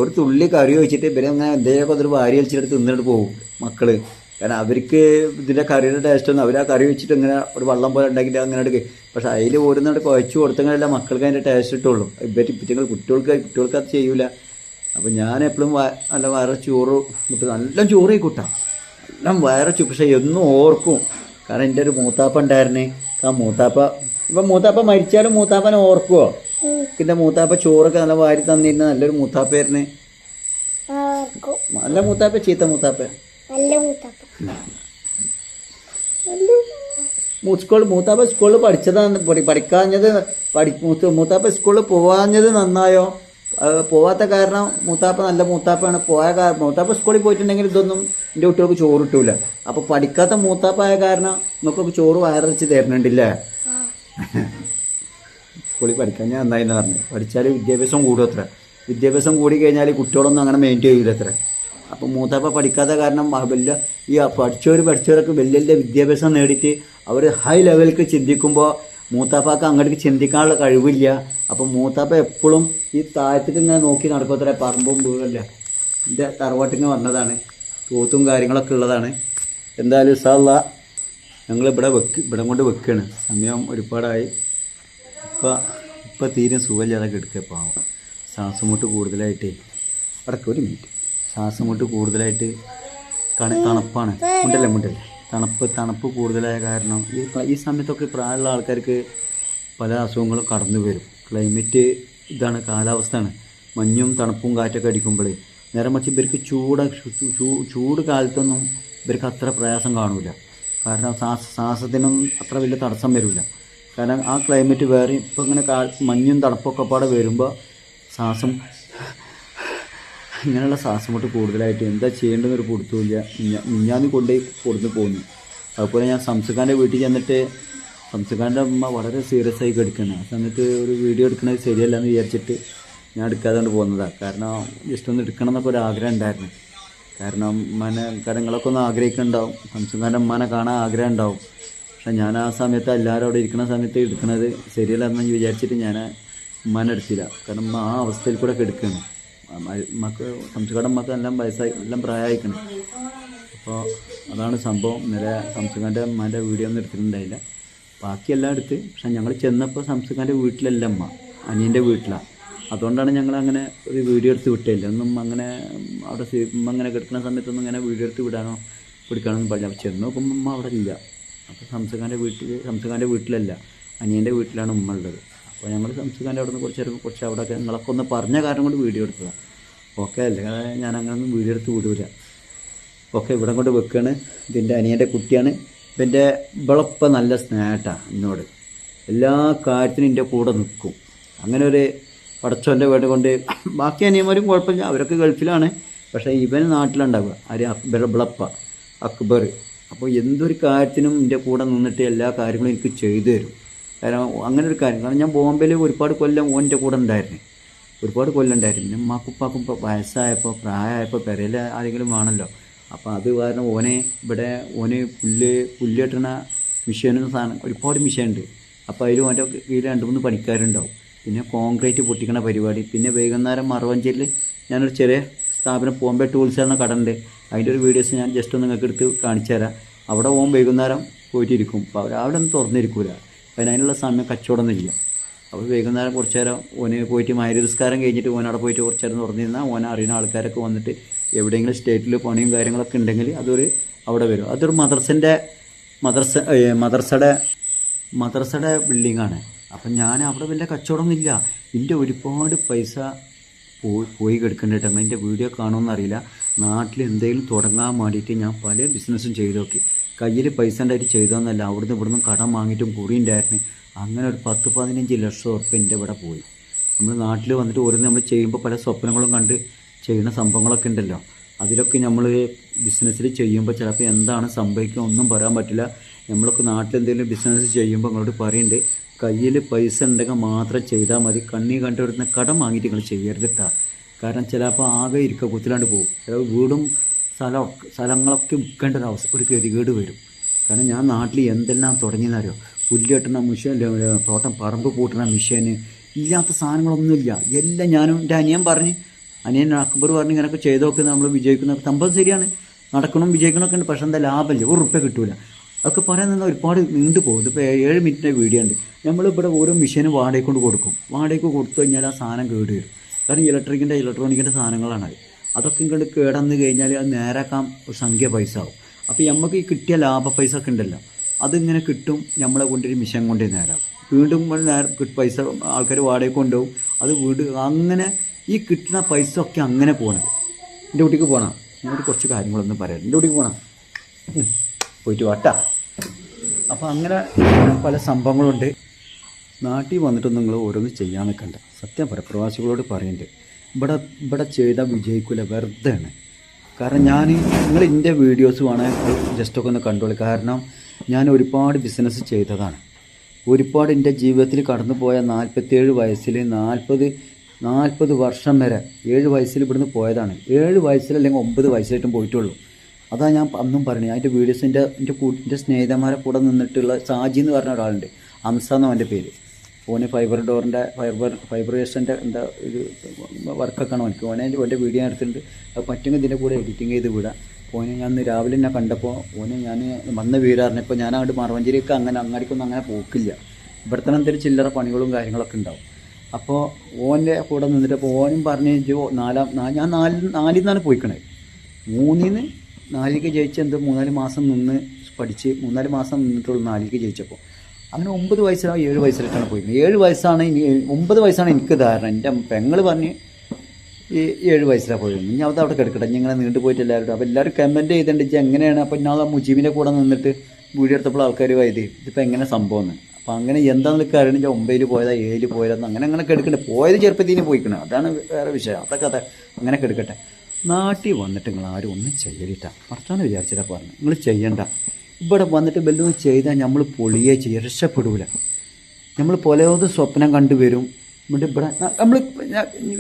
[SPEAKER 1] ഒരു തുള്ളി കറി വെച്ചിട്ട് ഇവരെ അങ്ങനെ എന്തെങ്കിലുമൊക്കെ അതൊരു വാരി വലിച്ചിട്ട് തിന്നിട്ട് പോകും മക്കള്. കാരണം അവർക്ക് ഇതിൻ്റെ കറിയുടെ ടേസ്റ്റ് ഒന്നും അവർ ആ കറി വെച്ചിട്ട് ഇങ്ങനെ ഒരു വെള്ളം പോലെ ഉണ്ടാക്കിയിട്ട് അങ്ങനെ എടുക്കുക. പക്ഷെ അതിൽ ഓരോന്നിട്ട് കുഴച്ച് കൊടുത്തെങ്കിലല്ല മക്കൾക്ക് അതിൻ്റെ ടേസ്റ്റ് കിട്ടുള്ളൂ. ഇവറ്റിങ്ങൾ കുട്ടികൾക്ക് അത് ചെയ്യൂല. അപ്പം ഞാൻ എപ്പോഴും നല്ല വയറ് ചോറ് കിട്ടും, നല്ല ചോറ് കൂട്ടാം, എല്ലാം വയറച്ചു. പക്ഷെ എന്നും ഓർക്കും. കാരണം എൻ്റെ ഒരു മൂത്താപ്പ ഉണ്ടായിരുന്നേ. ആ മൂത്താപ്പ മരിച്ചാലും മൂത്താപ്പനെ ഓർക്കുവോ? പിന്നെ മൂത്താപ്പ ചോറൊക്കെ നല്ല വാരി തന്നിരുന്ന നല്ലൊരു മൂത്താപ്പായിരുന്നു. നല്ല മൂത്താപ്പ ചീത്ത മൂത്താപ്പ? മൂത്താപ്പ സ്കൂളിൽ പഠിച്ചതാണ് പഠിക്കാഞ്ഞത്. മൂത്താപ്പ സ്കൂളിൽ പോവാഞ്ഞത് നന്നായോ? പോവാത്ത കാരണം മൂത്താപ്പ നല്ല മൂത്താപ്പാണ്. മൂത്താപ്പ സ്കൂളിൽ പോയിട്ടുണ്ടെങ്കിൽ ഇതൊന്നും എൻ്റെ കുട്ടികൾക്ക് ചോറ് കിട്ടൂല. അപ്പൊ പഠിക്കാത്ത മൂത്താപ്പായ കാരണം നമുക്കൊക്കെ ചോറ് വയറച്ച് തരുന്നുണ്ടില്ലേ? സ്കൂളിൽ പഠിക്കാൻ ഞാൻ നന്നായി എന്ന് പറഞ്ഞു. പഠിച്ചാൽ വിദ്യാഭ്യാസം കൂടും അത്ര. വിദ്യാഭ്യാസം കൂടി കഴിഞ്ഞാൽ കുട്ടികളൊന്നും അങ്ങനെ മെയിൻറ്റെയിൻ ചെയ്യൂല അത്ര. അപ്പം മൂത്താപ്പ പഠിക്കാത്ത കാരണം വലിയ ഈ പഠിച്ചവരൊക്കെ വലിയ വലിയ വിദ്യാഭ്യാസം നേടിയിട്ട് അവർ ഹൈ ലെവലിലേക്ക് ചിന്തിക്കുമ്പോൾ മൂത്താപ്പാക്ക് അങ്ങോട്ടേക്ക് ചിന്തിക്കാനുള്ള കഴിവില്ല. അപ്പം മൂത്താപ്പ എപ്പോഴും ഈ താഴത്തേക്ക് ഇങ്ങനെ നോക്കി നടക്കത്ര. പറമ്പും വീടല്ല എൻ്റെ തറവാട്ടിന് വന്നതാണ്, തൂത്തും കാര്യങ്ങളൊക്കെ ഉള്ളതാണ്. എന്തായാലും ഇൻഷാ അല്ലാഹ് ഞങ്ങളിവിടെ ഇവിടെ കൊണ്ട് വെക്കുകയാണ്. സമയം ഒരുപാടായി. ഇപ്പം തീരെ സുഖമില്ലാതെ കിടക്കുക. പാവം ശ്വാസം മുട്ട് കൂടുതലായിട്ട് അടക്കം ഒരു മിനിറ്റ്. ശ്വാസം മുട്ട് കൂടുതലായിട്ട് തണുപ്പാണ്. മുണ്ടല്ലേ തണുപ്പ് കൂടുതലായ കാരണം ഈ സമയത്തൊക്കെ പ്രായമുള്ള ആൾക്കാർക്ക് പല അസുഖങ്ങളും കടന്നു വരും. ക്ലൈമറ്റ് ഇതാണ്, കാലാവസ്ഥയാണ്. മഞ്ഞും തണുപ്പും കാറ്റൊക്കെ അടിക്കുമ്പോൾ നേരെ മറിച്ച് ഇവർക്ക് ചൂട് കാലത്തൊന്നും ഇവർക്ക് അത്ര പ്രയാസം കാണില്ല. കാരണം ശ്വാസത്തിനൊന്നും അത്ര വലിയ തടസ്സം വരില്ല. കാരണം ആ ക്ലൈമറ്റ് വേറെ. ഇപ്പം ഇങ്ങനെ മഞ്ഞും തണുപ്പൊക്കെ പാടെ വരുമ്പോൾ ഇങ്ങനെയുള്ള ശ്വാസം മുട്ട് കൂടുതലായിട്ട് എന്താ ചെയ്യേണ്ടതെന്നൊരു കൊടുത്തുമില്ല. മിഞ്ഞാന്ന് കൊണ്ടുപോയി കൊടുത്തു പോന്നു. അതുപോലെ ഞാൻ സംസുഖാൻ്റെ വീട്ടിൽ ചെന്നിട്ട് സംസുഖാൻ്റെ അമ്മ വളരെ സീരിയസ് ആയി കിടക്കുന്നത്. ആ സമയത്ത് ഒരു വീഡിയോ എടുക്കുന്നത് ശരിയല്ല എന്ന് വിചാരിച്ചിട്ട് ഞാൻ എടുക്കാതെ കൊണ്ട് പോകുന്നതാണ്. കാരണം ജസ്റ്റ് ഒന്ന് എടുക്കണം എന്നൊക്കെ ഒരു ആഗ്രഹം ഉണ്ടായിരുന്നു. കാരണം ഉമ്മാനെ കാര്യങ്ങളൊക്കെ ഒന്ന് ആഗ്രഹിക്കുന്നുണ്ടാവും, സംസുഖാൻ്റെ ഉമ്മാനെ കാണാൻ ആഗ്രഹം ഉണ്ടാവും. പക്ഷെ ഞാൻ ആ സമയത്ത് എല്ലാവരും അവിടെ ഇരിക്കുന്ന സമയത്ത് എടുക്കുന്നത് ശരിയല്ല എന്ന് വിചാരിച്ചിട്ട് ഞാൻ ഉമ്മാനെ എടുത്തില്ല. കാരണം ഉമ്മ ആ അവസ്ഥയിൽ കൂടെ എടുക്കുകയാണ്. ഉമ്മക്ക് സംസുഖാൻ്റെ ഉമ്മക്ക് എല്ലാം വയസ്സായി, എല്ലാം പ്രായമായിക്കണം. അപ്പോൾ അതാണ് സംഭവം. ഇന്നലെ സംസുഖാൻ്റെ ഉമ്മാൻ്റെ വീഡിയോ ഒന്നും എടുത്തിട്ടുണ്ടായില്ല, ബാക്കിയെല്ലാം എടുത്ത്. പക്ഷെ ഞങ്ങൾ ചെന്നപ്പോൾ സംസുഖാൻ്റെ വീട്ടിലല്ല ഉമ്മ, അനിയൻ്റെ വീട്ടിലാണ്. അതുകൊണ്ടാണ് ഞങ്ങൾ അങ്ങനെ ഒരു വീഡിയോ എടുത്ത് വിട്ടില്ല. ഒന്നും അങ്ങനെ അവിടെ ഉമ്മ അങ്ങനെ കിടക്കുന്ന സമയത്തൊന്നും ഇങ്ങനെ വീഡിയോ എടുത്ത് വിടാനോ പിടിക്കാനൊന്നും പാടില്ല. അപ്പോൾ ചെന്ന് നോക്കുമ്പോൾ ഉമ്മ അവിടെ ഇല്ല. അപ്പോൾ സംസുഖാൻ്റെ വീട്ടിലല്ല, അനിയൻ്റെ വീട്ടിലാണ് ഉമ്മ ഉള്ളത്. അപ്പോൾ ഞങ്ങൾ സംസുഖാൻ്റെ അവിടെ നിന്ന് കുറച്ച് അവിടെ നിങ്ങളൊക്കെ ഒന്ന് പറഞ്ഞ കാരണം കൊണ്ട് വീഡിയോ എടുത്തതാണ്. ഓക്കെ, അല്ലെങ്കിൽ ഞാൻ അങ്ങനെ ഒന്നും വീഡിയോ എടുത്ത് വിടൂല. ഓക്കെ, ഇവിടെ കൊണ്ട് വെക്കുകയാണ്. ഇതിൻ്റെ അനിയൻ്റെ കുട്ടിയാണ്. ഇവൻ്റെ ഇവളൊപ്പം നല്ല സ്നേഹമാണ് എന്നോട്, എല്ലാ കാര്യത്തിനും എൻ്റെ കൂടെ നിൽക്കും. അങ്ങനെ ഒരു പടച്ചോൻ്റെ വീട് കൊണ്ട് ബാക്കി അനിയന്മാരും കുഴപ്പമില്ല, അവരൊക്കെ ഗൾഫിലാണ്. പക്ഷേ ഇവൻ നാട്ടിലുണ്ടാവുക, ഇവളപ്പ അക്ബർ. അപ്പോൾ എന്തൊരു കാര്യത്തിനും എൻ്റെ കൂടെ നിന്നിട്ട് എല്ലാ കാര്യങ്ങളും എനിക്ക് ചെയ്തു തരും. കാരണം അങ്ങനെ ഒരു കാര്യം, കാരണം ഞാൻ ബോംബെയിൽ ഒരുപാട് കൊല്ലം ഓൻ്റെ കൂടെ ഉണ്ടായിരുന്നു, ഒരുപാട് കൊല്ലം ഉണ്ടായിരുന്നു. പിന്നെ ഉമ്മാക്കുപ്പാക്കും ഇപ്പോൾ വയസ്സായപ്പോൾ പ്രായമായപ്പോൾ പെരയിൽ ആരെങ്കിലും വേണമല്ലോ. അപ്പോൾ അത് കാരണം ഇവിടെ പുല്ല് കെട്ടണ മിഷീനും സാധനം ഒരുപാട് മിഷീൻ ഉണ്ട്. അപ്പോൾ അതിൽ ഓൻ്റെ കീഴിൽ 2-3 പണിക്കാരുണ്ടാവും. പിന്നെ കോൺക്രീറ്റ് പൊട്ടിക്കണ പരിപാടി. പിന്നെ വൈകുന്നേരം മറവഞ്ചേരിൽ ഞാനൊരു ചെറിയ സ്ഥാപനം ബോംബെ ടൂൾസ് എന്ന കട ഉണ്ട്, അതിൻ്റെ ഒരു വീഡിയോസ് ഞാൻ ജസ്റ്റ് ഒന്ന് നിങ്ങൾക്ക് എടുത്ത് കാണിച്ചു തരാം. അവിടെ വൈകുന്നേരം പോയിട്ടിരിക്കും. അപ്പോൾ അവിടെ ഒന്നും തുറന്നിരിക്കൂല, അതിനുള്ള സമയം കച്ചവടമൊന്നുമില്ല. അപ്പോൾ വൈകുന്നേരം കുറച്ച് നേരം പോയിട്ട് മൈരസ്കാരം കഴിഞ്ഞിട്ട് അവിടെ പോയിട്ട് കുറച്ച് നേരം തുറന്നിരുന്നാൽ അറിയുന്ന ആൾക്കാരൊക്കെ വന്നിട്ട് എവിടെയെങ്കിലും സ്റ്റേറ്റിൽ പണിയും കാര്യങ്ങളൊക്കെ ഉണ്ടെങ്കിൽ അവിടെ വരും. അതൊരു മദ്രസയുടെ ബിൽഡിങ്ങാണ്. അപ്പം ഞാൻ അവിടെ വലിയ കച്ചവടമൊന്നുമില്ല. എൻ്റെ ഒരുപാട് പൈസ പോയി കിടക്കേണ്ടിട്ട് എൻ്റെ വീഡിയോ കാണുമെന്നറിയില്ല. നാട്ടിൽ എന്തെങ്കിലും തുടങ്ങാൻ വേണ്ടിയിട്ട് ഞാൻ പല ബിസിനസ്സും ചെയ്ത് നോക്കി. കയ്യിൽ പൈസ ഉണ്ടായിട്ട് ചെയ്തോന്നല്ല, അവിടുന്ന് ഇവിടുന്ന് കടം വാങ്ങിയിട്ടും കൂടി ഉണ്ടായിരുന്നു. അങ്ങനെ ഒരു 10-15 ലക്ഷം ഉറുപ്പ്യ എൻ്റെ ഇവിടെ പോയി. നമ്മൾ നാട്ടിൽ വന്നിട്ട് ഓരോന്ന് നമ്മൾ ചെയ്യുമ്പോൾ പല സ്വപ്നങ്ങളും കണ്ട് ചെയ്യുന്ന സംഭവങ്ങളൊക്കെ ഉണ്ടല്ലോ, അതിലൊക്കെ നമ്മൾ ബിസിനസ്സിൽ ചെയ്യുമ്പോൾ ചിലപ്പോൾ എന്താണ് സംഭവിക്കുക ഒന്നും പറയാൻ പറ്റില്ല. നമ്മളൊക്കെ നാട്ടിൽ എന്തെങ്കിലും ബിസിനസ് ചെയ്യുമ്പോൾ നിങ്ങളോട് പറയുന്നുണ്ട്, കയ്യിൽ പൈസ ഉണ്ടെങ്കിൽ മാത്രം ചെയ്താൽ മതി. കണ്ടുവരുന്ന കടം വാങ്ങിയിട്ട് നിങ്ങൾ ചെയ്യരുതിട്ടാ. കാരണം ചിലപ്പോൾ ആകെ കുത്തിലാണ്ട് പോകും. ചിലപ്പോൾ വീടും സ്ഥലങ്ങളൊക്കെ വിൽക്കേണ്ട ഒരു ഗതികേട് വരും. കാരണം ഞാൻ നാട്ടിൽ എന്തെല്ലാം തുടങ്ങിയെന്നറിയോ, പുല്ല് കെട്ടുന്ന മിഷ്യൻ, തോട്ടം പറമ്പ് പൂട്ടുന്ന മിഷ്യന്, ഇല്ലാത്ത സാധനങ്ങളൊന്നുമില്ല. എല്ലാം ഞാനും എൻ്റെ അനിയൻ അക്ബർ പറഞ്ഞ് ഇങ്ങനെയൊക്കെ ചെയ്ത് നോക്കുന്നത് നമ്മൾ വിജയിക്കുന്ന സംഭവം ശരിയാണ്, നടക്കണം വിജയിക്കണമൊക്കെ ഉണ്ട്. പക്ഷേ എന്താ ലാഭമില്ല, ₹1 കിട്ടൂല. അതൊക്കെ പറയാൻ നിന്നാൽ ഒരുപാട് നീണ്ടു പോകും. ഇതിപ്പോൾ 7 മിനിറ്റിൻ്റെ വീഡിയോ ഉണ്ട്. നമ്മളിവിടെ ഓരോ മിഷ്യനും വാടകയ്ക്ക് കൊണ്ട് കൊടുക്കും. വാടകയ്ക്ക് കൊടുത്തു കഴിഞ്ഞാൽ ആ സാധനം കേട് വരും. കാരണം ഇലക്ട്രോണിക്കിൻ്റെ സാധനങ്ങളാണ്. അതൊക്കെ ഇങ്ങോട്ട് കേടന്ന് കഴിഞ്ഞാൽ അത് നേരാക്കാൻ ഒരു സംഖ്യ പൈസ ആവും. അപ്പോൾ നമുക്ക് ഈ കിട്ടിയ ലാഭ പൈസ ഒക്കെ ഉണ്ടല്ലോ, അതിങ്ങനെ കിട്ടും. നമ്മളെ കൊണ്ടൊരു മിഷൻ കൊണ്ട് നേരാവും. വീണ്ടും പൈസ ആൾക്കാർ വാടകയ്ക്ക് കൊണ്ടുപോകും. അത് അങ്ങനെ ഈ കിട്ടുന്ന പൈസ ഒക്കെ അങ്ങനെ പോകണത്. എൻ്റെ കുട്ടിക്ക് പോകണം. എന്നോട് കുറച്ച് കാര്യങ്ങളൊന്നും പറയാം. എൻ്റെ കുട്ടിക്ക് പോകണം, പോയിട്ട് വാട്ടാ. അപ്പോൾ അങ്ങനെ പല സംഭവങ്ങളുണ്ട്. നാട്ടിൽ വന്നിട്ടൊന്നും നിങ്ങൾ ഓരോന്ന് ചെയ്യാൻ നിൽക്കണ്ട. സത്യം പ്രവാസികളോട് പറയുന്നുണ്ട്, ഇവിടെ ചെയ്താൽ വിജയിക്കില്ല, വെറുതെ ആണ്. കാരണം നിങ്ങൾ എൻ്റെ വീഡിയോസ് വേണമെങ്കിൽ ജസ്റ്റൊക്കെ ഒന്ന് കണ്ടോളൂ. കാരണം ഞാൻ ഒരുപാട് ബിസിനസ് ചെയ്തതാണ്. ഒരുപാട് എൻ്റെ ജീവിതത്തിൽ കടന്നു പോയ 47 വയസ്സിൽ 40 വർഷം വരെ 7 വയസ്സിൽ ഇവിടുന്ന് പോയതാണ്. 7 വയസ്സിലല്ലെങ്കിൽ 9 വയസ്സിലായിട്ടും പോയിട്ടുള്ളൂ. അതാണ് ഞാൻ അന്നും പറഞ്ഞത്. അതിൻ്റെ വീഡിയോസ് എൻ്റെ സ്നേഹിതന്മാരെ കൂടെ നിന്നിട്ടുള്ള സാജി എന്ന് പറഞ്ഞ ഒരാളുണ്ട്, ഹംസ എന്നാണ് അവൻ്റെ പേര്. ഓന് ഫൈബ്രേഷൻ്റെ എന്താ ഒരു വർക്കൊക്കെ ആണ് എനിക്ക്. ഓൻ്റെ വീഡിയോ എടുത്തിട്ടുണ്ട്. അത് പറ്റുമെങ്കിൽ ഇതിൻ്റെ കൂടെ എഡിറ്റിങ് ചെയ്ത് വിടാം. ഓന് ഞാൻ ഇന്ന് രാവിലെ എന്നെ കണ്ടപ്പോൾ ഞാൻ വന്ന വീടാറിഞ്ഞപ്പോൾ ഞാൻ അങ്ങോട്ട് മറവഞ്ചേരിയൊക്കെ അങ്ങാടിക്കൊന്നും അങ്ങനെ പോക്കില്ല. ഇവിടുത്തെ എന്തെങ്കിലും ചില്ലറ പണികളും കാര്യങ്ങളൊക്കെ ഉണ്ടാവും. അപ്പോൾ ഓൻ്റെ കൂടെ നിന്നിട്ടപ്പോൾ ഓനും പറഞ്ഞ് ഞാൻ 4 നിന്നാണ് പോയിക്കണത്. 3-ന് 4ലേക്ക് ജയിച്ച് 3-4 മാസം നിന്ന് പഠിച്ച് 3-4 മാസം നിന്നിട്ടുള്ളൂ 4ലേക്ക് ജയിച്ചപ്പോൾ. അങ്ങനെ 9 വയസ്സിലാണ് 7 വയസ്സിലിട്ടാണ് പോയിരുന്നത്. 7 വയസ്സാണ് 9 വയസ്സാണ് എനിക്ക് ധാരണ. എൻ്റെ പെങ്ങൾ പറഞ്ഞ് ഈ 7 വയസ്സിലാണ് പോയിരുന്നു. ഇനി അവിടെ കിടക്കട്ടെ, ഇങ്ങനെ നീണ്ടു പോയിട്ട് എല്ലാവരും. അപ്പോൾ എല്ലാവരും കമൻറ്റ് ചെയ്തിട്ടുണ്ട് എങ്ങനെയാണ്. അപ്പോൾ ഞാൻ മുജീബിൻ്റെ കൂടെ നിന്നിട്ട് വീഡിയോ എടുത്തപ്പോൾ ആൾക്കാർ ഇതിപ്പോൾ എങ്ങനെ സംഭവം എന്ന്. അപ്പോൾ അങ്ങനെ എന്താണെന്ന് കാര്യം 9-ൽ പോയതാ 7-ൽ പോയതാന്ന് അങ്ങനെ കിടക്കട്ടെ. പോയത് ചെറുപ്പത്തിന് പോയിക്കണം, അതാണ് വേറെ വിഷയം. അതൊക്കെ അങ്ങനെ കിടക്കട്ടെ. നാട്ടിൽ വന്നിട്ട് നിങ്ങൾ ആരും ഒന്നും ചെയ്യലിട്ട. ഭർത്താവിനെ വിചാരിച്ചിട്ടാ പറഞ്ഞു, നിങ്ങൾ ചെയ്യണ്ട. ഇവിടെ വന്നിട്ട് വല്ലതും ചെയ്താൽ നമ്മൾ പൊളിയേ ചെയ്യുക, രക്ഷപ്പെടൂല. നമ്മൾ പലതും സ്വപ്നം കണ്ടുവരും. ഇവിടെ നമ്മൾ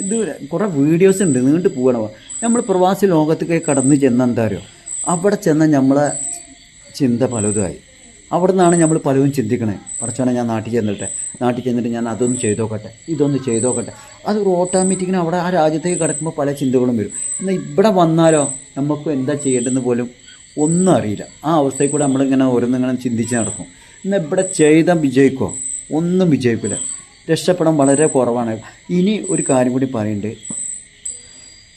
[SPEAKER 1] ഇത് കുറേ വീഡിയോസ് ഉണ്ട്, നീണ്ടു പോകണോ. നമ്മൾ പ്രവാസി ലോകത്തേക്ക് കടന്നു ചെന്നെന്താ അറിയോ, അവിടെ ചെന്നാൽ നമ്മളെ ചിന്ത പലതുമായി. അവിടെ നിന്നാണ് നമ്മൾ പലതും ചിന്തിക്കണേ. പഠിച്ചോനെ ഞാൻ നാട്ടിൽ ചെന്നിട്ട് ഞാൻ അതൊന്ന് ചെയ്തോക്കട്ടെ, ഇതൊന്ന് ചെയ്തോക്കട്ടെ. അത് ഒരു ഓട്ടോമാറ്റിക്കിന് അവിടെ ആ രാജ്യത്തേക്ക് കിടക്കുമ്പോൾ പല ചിന്തകളും വരും. എന്നാൽ ഇവിടെ വന്നാലോ നമുക്ക് എന്താ ചെയ്യേണ്ടതെന്ന് പോലും ഒന്നും അറിയില്ല. ആ അവസ്ഥയിൽ കൂടെ നമ്മളിങ്ങനെ ഓരോന്നിങ്ങനെ ചിന്തിച്ച് നടക്കും. എന്നാൽ ഇവിടെ ചെയ്താൽ വിജയിക്കുമോ? ഒന്നും വിജയിക്കില്ല. രക്ഷപ്പെടാൻ വളരെ കുറവാണ്. ഇനി ഒരു കാര്യം കൂടി പറയുന്നുണ്ട്.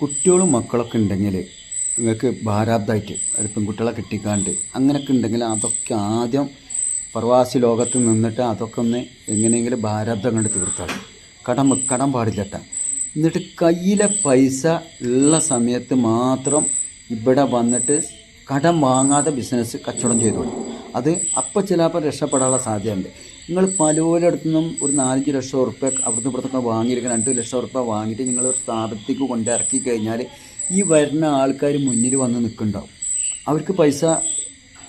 [SPEAKER 1] കുട്ടികളും മക്കളൊക്കെ ഉണ്ടെങ്കിൽ നിങ്ങൾക്ക് ഭാരാബ്ദമായിട്ട് ഒരു പെൺകുട്ടികളെ കിട്ടിക്കാണ്ട് അങ്ങനെയൊക്കെ ഉണ്ടെങ്കിൽ അതൊക്കെ ആദ്യം പ്രവാസി ലോകത്ത് നിന്നിട്ട് അതൊക്കെ ഒന്ന് എങ്ങനെയെങ്കിലും ഭാരാബ്ദം കണ്ട് തീർത്താൽ കടം പാടില്ലട്ട. എന്നിട്ട് കയ്യിലെ പൈസ ഉള്ള സമയത്ത് മാത്രം ഇവിടെ വന്നിട്ട് കടം വാങ്ങാതെ ബിസിനസ് കച്ചവടം ചെയ്തോളൂ. അത് അപ്പോൾ ചിലപ്പോൾ രക്ഷപ്പെടാനുള്ള സാധ്യതയുണ്ട്. നിങ്ങൾ പലരുടെ നിന്നും ഒരു 4-5 ലക്ഷം ഉറുപ്പ്യ അവിടുന്ന് ഇവിടുത്തെ വാങ്ങിയിരിക്കുന്ന 2 ലക്ഷം ഉറുപ്പ്യ വാങ്ങിയിട്ട് നിങ്ങൾ ഒരു സ്ഥാപനത്തേക്ക് കൊണ്ട് ഇറക്കി കഴിഞ്ഞാൽ ഈ വരുന്ന ആൾക്കാർ മുന്നിൽ വന്ന് നിൽക്കുന്നുണ്ടാവും. അവർക്ക് പൈസ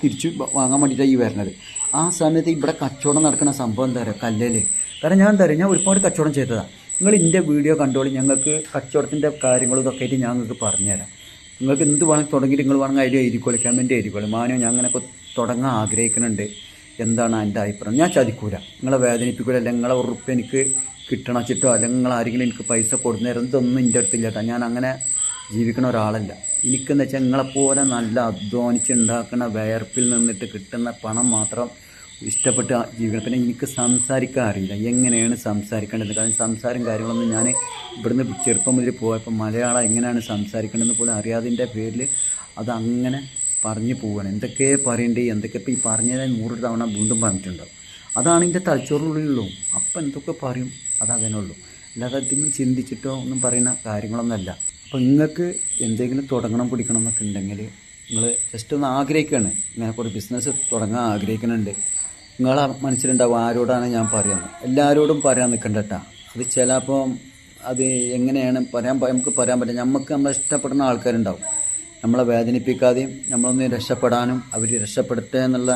[SPEAKER 1] തിരിച്ചു വാങ്ങാൻ വേണ്ടിയിട്ടാണ് ഈ വരുന്നത്. ആ സമയത്ത് ഇവിടെ കച്ചവടം നടക്കുന്ന സംഭവം എന്താ പറയുക, കല്ലേല്. കാരണം ഞാൻ എന്താ പറയുക, ഞാൻ ഒരുപാട് കച്ചവടം ചെയ്തതാണ്. നിങ്ങൾ എൻ്റെ വീഡിയോ കണ്ടോളി, ഞങ്ങൾക്ക് കച്ചവടത്തിൻ്റെ കാര്യങ്ങളും ഇതൊക്കെ ആയിട്ട് ഞാൻ നിങ്ങൾക്ക് പറഞ്ഞുതരാം. നിങ്ങൾക്ക് എന്ത് വേണമെങ്കിൽ തുടങ്ങിയിട്ട് നിങ്ങൾ വേണമെങ്കിൽ അതിൽ എഴുതിക്കോളി, കമൻറ്റ് എഴുതിക്കോളി. മാനോ ഞാൻ അങ്ങനെയൊക്കെ തുടങ്ങാൻ ആഗ്രഹിക്കുന്നുണ്ട്, എന്താണ് എൻ്റെ അഭിപ്രായം. ഞാൻ ചതിക്കൂല, നിങ്ങളെ വേദനിപ്പിക്കൂല. അല്ലെങ്കിൽ നിങ്ങളെ ഉറുപ്പ് എനിക്ക് കിട്ടണം ചിട്ടോ, അല്ലെങ്കിൽ നിങ്ങൾ ആരെങ്കിലും എനിക്ക് പൈസ കൊടുന്നേരം ഇതൊന്നും എൻ്റെ അടുത്തില്ല കേട്ടോ. ഞാൻ അങ്ങനെ ജീവിക്കണ ഒരാളല്ല. എനിക്കെന്ന് വെച്ചാൽ നിങ്ങളെപ്പോലെ നല്ല അധ്വാനിച്ചുണ്ടാക്കുന്ന വയർപ്പിൽ നിന്നിട്ട് കിട്ടുന്ന പണം മാത്രം ഇഷ്ടപ്പെട്ട് ജീവിക്കണം. പിന്നെ എനിക്ക് സംസാരിക്കാൻ അറിയില്ല, എങ്ങനെയാണ് സംസാരിക്കേണ്ടത്. കാരണം സംസാരം കാര്യങ്ങളൊന്നും ഞാൻ ഇവിടുന്ന് ചെറുപ്പം മുതൽ പോയപ്പോൾ മലയാളം എങ്ങനെയാണ് സംസാരിക്കേണ്ടതെന്ന് പോലും അറിയാതിൻ്റെ പേരിൽ അതങ്ങനെ പറഞ്ഞു പോവുകയാണ്. എന്തൊക്കെ പറയണ്ടേ, എന്തൊക്കെ ഇപ്പോൾ ഈ പറഞ്ഞത് 100 തവണ വീണ്ടും പറഞ്ഞിട്ടുണ്ടാവും. അതാണ് എൻ്റെ തലച്ചോറിനുള്ളിലുള്ളൂ. അപ്പം എന്തൊക്കെ പറയും അതങ്ങനെയുള്ളൂ. അല്ലാതെ എന്തെങ്കിലും ചിന്തിച്ചിട്ടോ ഒന്നും പറയുന്ന കാര്യങ്ങളൊന്നുമല്ല. അപ്പോൾ നിങ്ങൾക്ക് എന്തെങ്കിലും തുടങ്ങണം പിടിക്കണം എന്നൊക്കെ ഉണ്ടെങ്കിൽ നിങ്ങൾ ജസ്റ്റ് ഒന്ന് ആഗ്രഹിക്കുകയാണ്, ഇങ്ങനെ ഒരു ബിസിനസ് തുടങ്ങാൻ ആഗ്രഹിക്കുന്നുണ്ട്. നിങ്ങളെ മനസ്സിലുണ്ടാവും ആരോടാണ് ഞാൻ പറയുന്നത്. എല്ലാവരോടും പറയാൻ നിൽക്കണ്ട കേട്ടോ. അത് ചിലപ്പോൾ അത് എങ്ങനെയാണ് നമുക്ക് പറയാൻ പറ്റില്ല. നമ്മളെ ഇഷ്ടപ്പെടുന്ന ആൾക്കാരുണ്ടാവും, നമ്മളെ വേദനിപ്പിക്കാതെയും നമ്മളൊന്ന് രക്ഷപ്പെടാനും അവർ രക്ഷപ്പെടട്ടെ എന്നുള്ള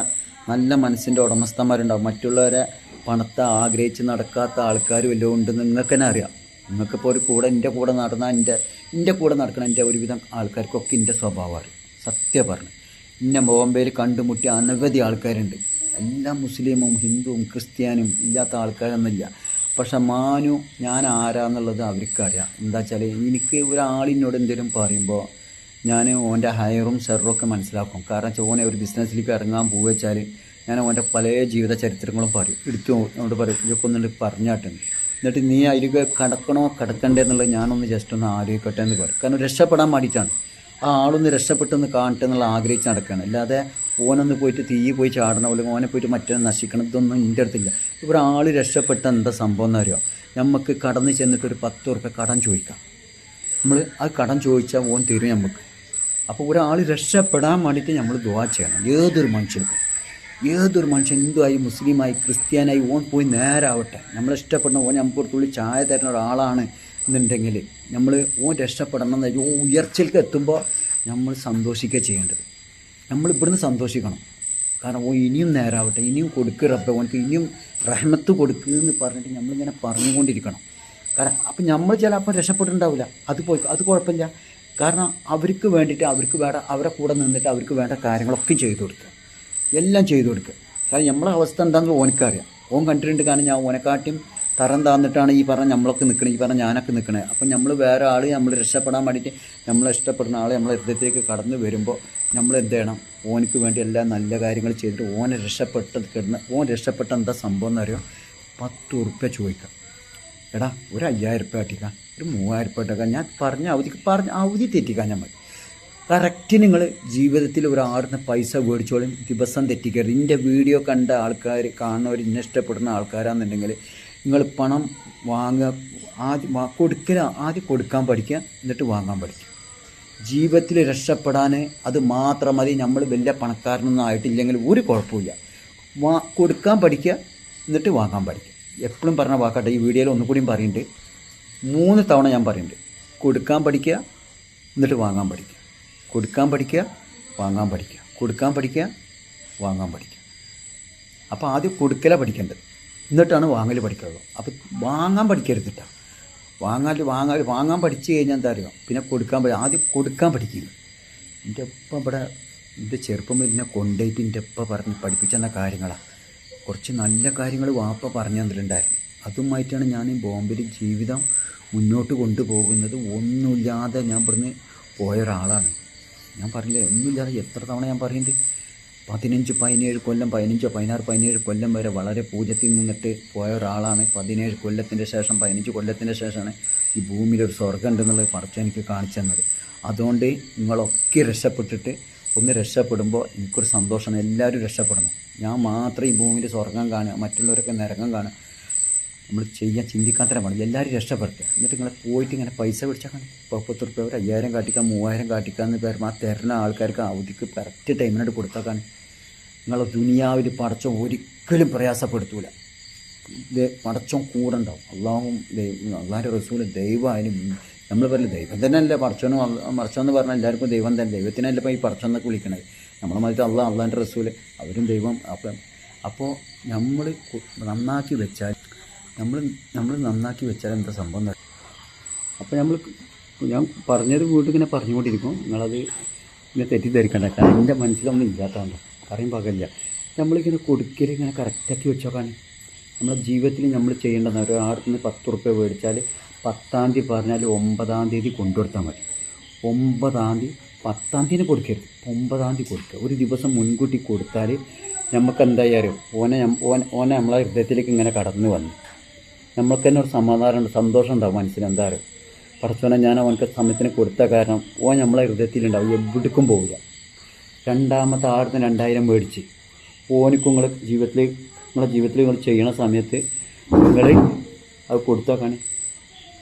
[SPEAKER 1] നല്ല മനസ്സിൻ്റെ ഉടമസ്ഥന്മാരുണ്ടാവും. മറ്റുള്ളവരെ പണത്തെ ആഗ്രഹിച്ച് നടക്കാത്ത ആൾക്കാർ വല്ലതും ഉണ്ടെന്ന് നിങ്ങൾക്ക് തന്നെ അറിയാം. നിങ്ങൾക്കിപ്പോൾ ഒരു കൂടെ എൻ്റെ കൂടെ നടന്ന എൻ്റെ കൂടെ നടക്കുന്ന എൻ്റെ ഒരുവിധം ആൾക്കാർക്കൊക്കെ എൻ്റെ സ്വഭാവമാണ് സത്യം പറഞ്ഞു. ഇന്നെ ബോംബെയിൽ കണ്ടുമുട്ടിയ അനവധി ആൾക്കാരുണ്ട്. എല്ലാം മുസ്ലിമും ഹിന്ദുവും ക്രിസ്ത്യാനും ഇല്ലാത്ത ആൾക്കാരൊന്നുമില്ല. പക്ഷെ മാനു ഞാൻ ആരാന്നുള്ളത് അവർക്കറിയാം. എന്താ വെച്ചാൽ എനിക്ക് ഒരാളിനോട് എന്തെങ്കിലും പറയുമ്പോൾ ഞാൻ ഓൻ്റെ ഹയറും ഷെറും ഒക്കെ മനസ്സിലാക്കും. കാരണം ഓനെ ഒരു ബിസിനസ്സിലേക്ക് ഇറങ്ങാൻ പോവുക വെച്ചാൽ ഞാൻ ഓൻ്റെ പല ജീവിത ചരിത്രങ്ങളും പറയും, എടുത്തുകൊണ്ട് പറയും, ഇതൊക്കെ ഒന്നുകൊണ്ട് പറഞ്ഞാട്ടുണ്ട്. എന്നിട്ട് നീ അതിലേക്ക് കിടക്കണ്ടേ എന്നുള്ളത് ഞാനൊന്ന് ജസ്റ്റ് ഒന്ന് ആലോചിക്കട്ടെ എന്ന് പറയും. കാരണം രക്ഷപ്പെടാൻ വേണ്ടിയിട്ടാണ്. ആ ആളൊന്ന് രക്ഷപ്പെട്ടൊന്ന് കാണട്ടെ എന്നുള്ള ആഗ്രഹിച്ച് നടക്കുകയാണ്. അല്ലാതെ ഓനൊന്ന് പോയിട്ട് തീ പോയി ചാടണം, അല്ലെങ്കിൽ ഓനെ പോയിട്ട് മറ്റേ നശിക്കണം, ഇതൊന്നും എൻ്റെ അടുത്തില്ല. ഒരാൾ രക്ഷപ്പെട്ട എന്താ സംഭവം എന്ന് അറിയാം. നമുക്ക് കടന്ന് ചെന്നിട്ട് ഒരു 10 ഉറുപ്പ്യ കടം ചോദിക്കാം. നമ്മൾ ആ കടം ചോദിച്ചാൽ ഓൻ തരും നമുക്ക്. അപ്പോൾ ഒരാൾ രക്ഷപ്പെടാൻ വേണ്ടിയിട്ട് നമ്മൾ ദുആ ചെയ്യണം. ഏതൊരു മനുഷ്യൻ ഹിന്ദുവായി മുസ്ലിമായി ക്രിസ്ത്യാനായി ഓൻ പോയി നേരാവട്ടെ. നമ്മളിഷ്ടപ്പെടുന്ന ഓൻ നമുക്ക് ഒരു തുള്ളി ചായ തരുന്ന ഒരാളാണ് എന്നുണ്ടെങ്കിൽ ഓൻ രക്ഷപ്പെടണം എന്ന് ഓൻ ഉയർച്ചയിലേക്ക് എത്തുമ്പോൾ നമ്മൾ സന്തോഷിക്കുക ചെയ്യേണ്ടത്. നമ്മൾ ഇവിടുന്ന് സന്തോഷിക്കണം. കാരണം ഓൻ ഇനിയും നേരാവട്ടെ, ഇനിയും കൊടുക്കുക റബ്ബേ, ഓനക്ക് ഇനിയും റഹ്മത്ത് കൊടുക്കുക എന്ന് പറഞ്ഞിട്ട് നമ്മളിങ്ങനെ പറഞ്ഞുകൊണ്ടിരിക്കണം. കാരണം അപ്പം നമ്മൾ ചിലപ്പോൾ രക്ഷപ്പെട്ടിട്ടുണ്ടാവില്ല, അത് കുഴപ്പമില്ല. കാരണം അവർക്ക് വേണ്ടിയിട്ട് അവരെ കൂടെ നിന്നിട്ട് അവർക്ക് വേണ്ട കാര്യങ്ങളൊക്കെ ചെയ്തു കൊടുക്കുക, എല്ലാം ചെയ്തു കൊടുക്കുക. കാരണം നമ്മളെ അവസ്ഥ എന്താണെന്ന് ഓനക്കറിയാം. ഓൻ കണ്ടിട്ടുണ്ട്. കാരണം ഞാൻ ഓനെക്കാട്ടിയും തരം താന്നിട്ടാണ് ഈ പറഞ്ഞ നമ്മളൊക്കെ നിൽക്കണേ, ഈ പറഞ്ഞ ഞാനൊക്കെ നിൽക്കണേ. അപ്പം നമ്മൾ വേറെ ആൾ നമ്മൾ രക്ഷപ്പെടാൻ വേണ്ടിയിട്ട് നമ്മളെ ഇഷ്ടപ്പെടുന്ന ആൾ നമ്മളെ ഹൃദയത്തിലേക്ക് കടന്നു വരുമ്പോൾ നമ്മൾ എന്ത് ചെയ്യണം, ഓനക്ക് വേണ്ടി എല്ലാ നല്ല കാര്യങ്ങൾ ചെയ്തിട്ട് ഓൻ രക്ഷപ്പെട്ട എന്താ സംഭവം എന്നറിയോ, 10 ഉറുപ്പ്യ ചോദിക്കാം. എടാ ഒരു 5000 ഉറുപ്പ്യ കട്ടിക്കാം, ഒരു 3000 ഉറുപ്പ്യ ഇട്ടേക്കാം. ഞാൻ അവധി തെറ്റിക്കാൻ ഞാൻ മതി. കറക്റ്റ് നിങ്ങൾ ജീവിതത്തിൽ ഒരാളിന് പൈസ മേടിച്ചോളും, ദിവസം തെറ്റിക്കരുത്. ഇതിൻ്റെ വീഡിയോ കണ്ട ആൾക്കാർ കാണുന്നവർ ഇന്നെ ഇഷ്ടപ്പെടുന്ന ആൾക്കാരാണെന്നുണ്ടെങ്കിൽ നിങ്ങൾ പണം വാങ്ങുക, ആദ്യം കൊടുക്കാൻ പഠിക്കുക, എന്നിട്ട് വാങ്ങാൻ പഠിക്കുക. ജീവിതത്തിൽ രക്ഷപ്പെടാൻ അത് മാത്രം മതി. നമ്മൾ വലിയ പണക്കാരനൊന്നും ആയിട്ടില്ലെങ്കിൽ ഒരു കുഴപ്പമില്ല. കൊടുക്കാൻ പഠിക്കുക, എന്നിട്ട് വാങ്ങാൻ പഠിക്കുക. എപ്പോഴും പറഞ്ഞ വാക്കാട്ടെ, ഈ വീഡിയോയിൽ ഒന്നുകൂടിയും പറയുന്നുണ്ട്, 3 തവണ ഞാൻ പറയുന്നുണ്ട്. കൊടുക്കാൻ പഠിക്കുക, എന്നിട്ട് വാങ്ങാൻ പഠിക്കുക. കൊടുക്കാൻ പഠിക്കുക, വാങ്ങാൻ പഠിക്കുക. കൊടുക്കാൻ പഠിക്കുക, വാങ്ങാൻ പഠിക്കുക. അപ്പോൾ ആദ്യം കൊടുക്കലാണ് പഠിക്കേണ്ടത്, എന്നിട്ടാണ് വാങ്ങൽ പഠിക്കുള്ളൂ. അപ്പോൾ വാങ്ങാൻ പഠിക്കരുതിട്ടാ. വാങ്ങാൻ പഠിച്ചു കഴിഞ്ഞാൽ എന്താ അറിയാം, പിന്നെ ആദ്യം കൊടുക്കാൻ പഠിക്കുക. എൻ്റെ ഒപ്പം ഇവിടെ എൻ്റെ ചെറുപ്പം എന്നെ കൊണ്ടുപോയിട്ട് എൻ്റെ ഒപ്പം പഠിപ്പിച്ചെന്ന കാര്യങ്ങളാണ്. കുറച്ച് നല്ല കാര്യങ്ങൾ വാപ്പ പറഞ്ഞു തന്നിട്ടുണ്ടായിരുന്നു. അതുമായിട്ടാണ് ഞാൻ ബോംബെയിൽ ജീവിതം മുന്നോട്ട് കൊണ്ടുപോകുന്നത്. ഒന്നുമില്ലാതെ ഞാൻ ഇവിടുന്ന് പോയ ഒരാളാണ്. ഞാൻ പറഞ്ഞില്ലേ, ഒന്നുമില്ലാതെ എത്ര തവണ ഞാൻ പറയുന്നുണ്ട്. 15-17 കൊല്ലം, 16-17 കൊല്ലം വരെ വളരെ പൂജ്യത്തിൽ നിന്നിട്ട് പോയ ഒരാളാണ്. 17 കൊല്ലത്തിൻ്റെ ശേഷം, 15 കൊല്ലത്തിൻ്റെ ശേഷമാണ് ഈ ഭൂമിയിലൊരു സ്വർഗ്ഗം ഉണ്ടെന്നുള്ളത് പടച്ചോൻ എനിക്ക് കാണിച്ചു തന്നത്. അതുകൊണ്ട് നിങ്ങളൊക്കെ രക്ഷപ്പെട്ടിട്ട് ഒന്ന് രക്ഷപ്പെടുമ്പോൾ എനിക്കൊരു സന്തോഷമാണ്. എല്ലാവരും രക്ഷപ്പെടണം. ഞാൻ മാത്രം ഈ ഭൂമിയിൽ സ്വർഗ്ഗം കാണുക, മറ്റുള്ളവരൊക്കെ നരകം കാണുക. നമ്മൾ ചിന്തിക്കാൻ തന്നെ പാടില്ല. എല്ലാവരും രക്ഷപ്പെടുത്തുക. എന്നിട്ട് നിങ്ങൾ പോയിട്ട് ഇങ്ങനെ പൈസ പിടിച്ചാൽ 30 റുപ്യ, ഒരു 5000 കാട്ടിക്കാൻ, 3000 കാട്ടിക്കാന്ന് പേരുമ്പോൾ ആ തരുന്ന ആൾക്കാർക്ക് അവധിക്ക് കറക്റ്റ് ടൈമിനായിട്ട് കൊടുത്താക്കാണ്. നിങ്ങളെ ദുനിയാവിൽ പടച്ചോൻ ഒരിക്കലും പ്രയാസപ്പെടുത്തൂല. പടച്ചോൻ കൂടെ ഉണ്ടാവും. അള്ളാഹുവിൻ്റെ റസൂല് ദൈവമായാലും നമ്മൾ പറയില്ല, ദൈവം തന്നെ അല്ലേ പടച്ചോനും. പടച്ചോന്ന് പറഞ്ഞാൽ എല്ലാവർക്കും ദൈവം തന്നെ. ദൈവത്തിനല്ല ഇപ്പോൾ ഈ പടച്ചോന്നൊക്കെ വിളിക്കണത്. നമ്മളെ മാറ്റി അള്ളാഹിൻ്റെ റസൂല് അവരും ദൈവം. അപ്പോൾ നമ്മൾ നന്നാക്കി വെച്ചാൽ നന്നാക്കി വെച്ചാൽ എന്താ സംഭവം. അപ്പോൾ ഞാൻ പറഞ്ഞത് വീട്ടിൽ ഇങ്ങനെ പറഞ്ഞുകൊണ്ടിരിക്കും. നിങ്ങളത് ഇങ്ങനെ തെറ്റിദ്ധരിക്കണ്ട. കാരണം എൻ്റെ മനസ്സിലൊന്നും ഇല്ലാത്തതുകൊണ്ട് പറയും പകലില്ല. നമ്മളിങ്ങനെ കൊടുക്കൽ ഇങ്ങനെ കറക്റ്റാക്കി വെച്ചോക്കാൻ. നമ്മളെ ജീവിതത്തിൽ നമ്മൾ ചെയ്യേണ്ടത്, ഒരാൾക്ക് നിന്ന് 10 റുപ്യ മേടിച്ചാൽ 10-ാം തീയതി പറഞ്ഞാൽ 9-ാം തീയതി കൊണ്ടുകൊടുത്താൽ മതി. 9-ാം തീയതി 10-ാം തീയതി കൊടുക്കരുത്, 9-ാം തീയതി കൊടുക്കുക. ഒരു ദിവസം മുൻകൂട്ടി കൊടുത്താൽ നമുക്ക് എന്തായാലും ഓനെ നമ്മളെ ഹൃദയത്തിലേക്ക് ഇങ്ങനെ കടന്നു വന്നു. നമ്മൾക്ക് തന്നെ ഒരു സമാധാനമുണ്ട്, സന്തോഷം ഉണ്ടാവും മനസ്സിന്. എന്താ പറയുക, പടച്ചോനെ ഞാൻ അവനക്ക് സമയത്തിന് കൊടുത്ത കാരണം നമ്മളെ ഹൃദയത്തിലുണ്ടാവും, എവിടേക്കും പോവില്ല. രണ്ടാമത്തെ ആടുന്ന് 2000 മേടിച്ച് ഓനിക്കും നിങ്ങളെ ജീവിതത്തിൽ നിങ്ങൾ ചെയ്യണ സമയത്ത് നിങ്ങൾ അത് കൊടുത്തോക്കാണ്.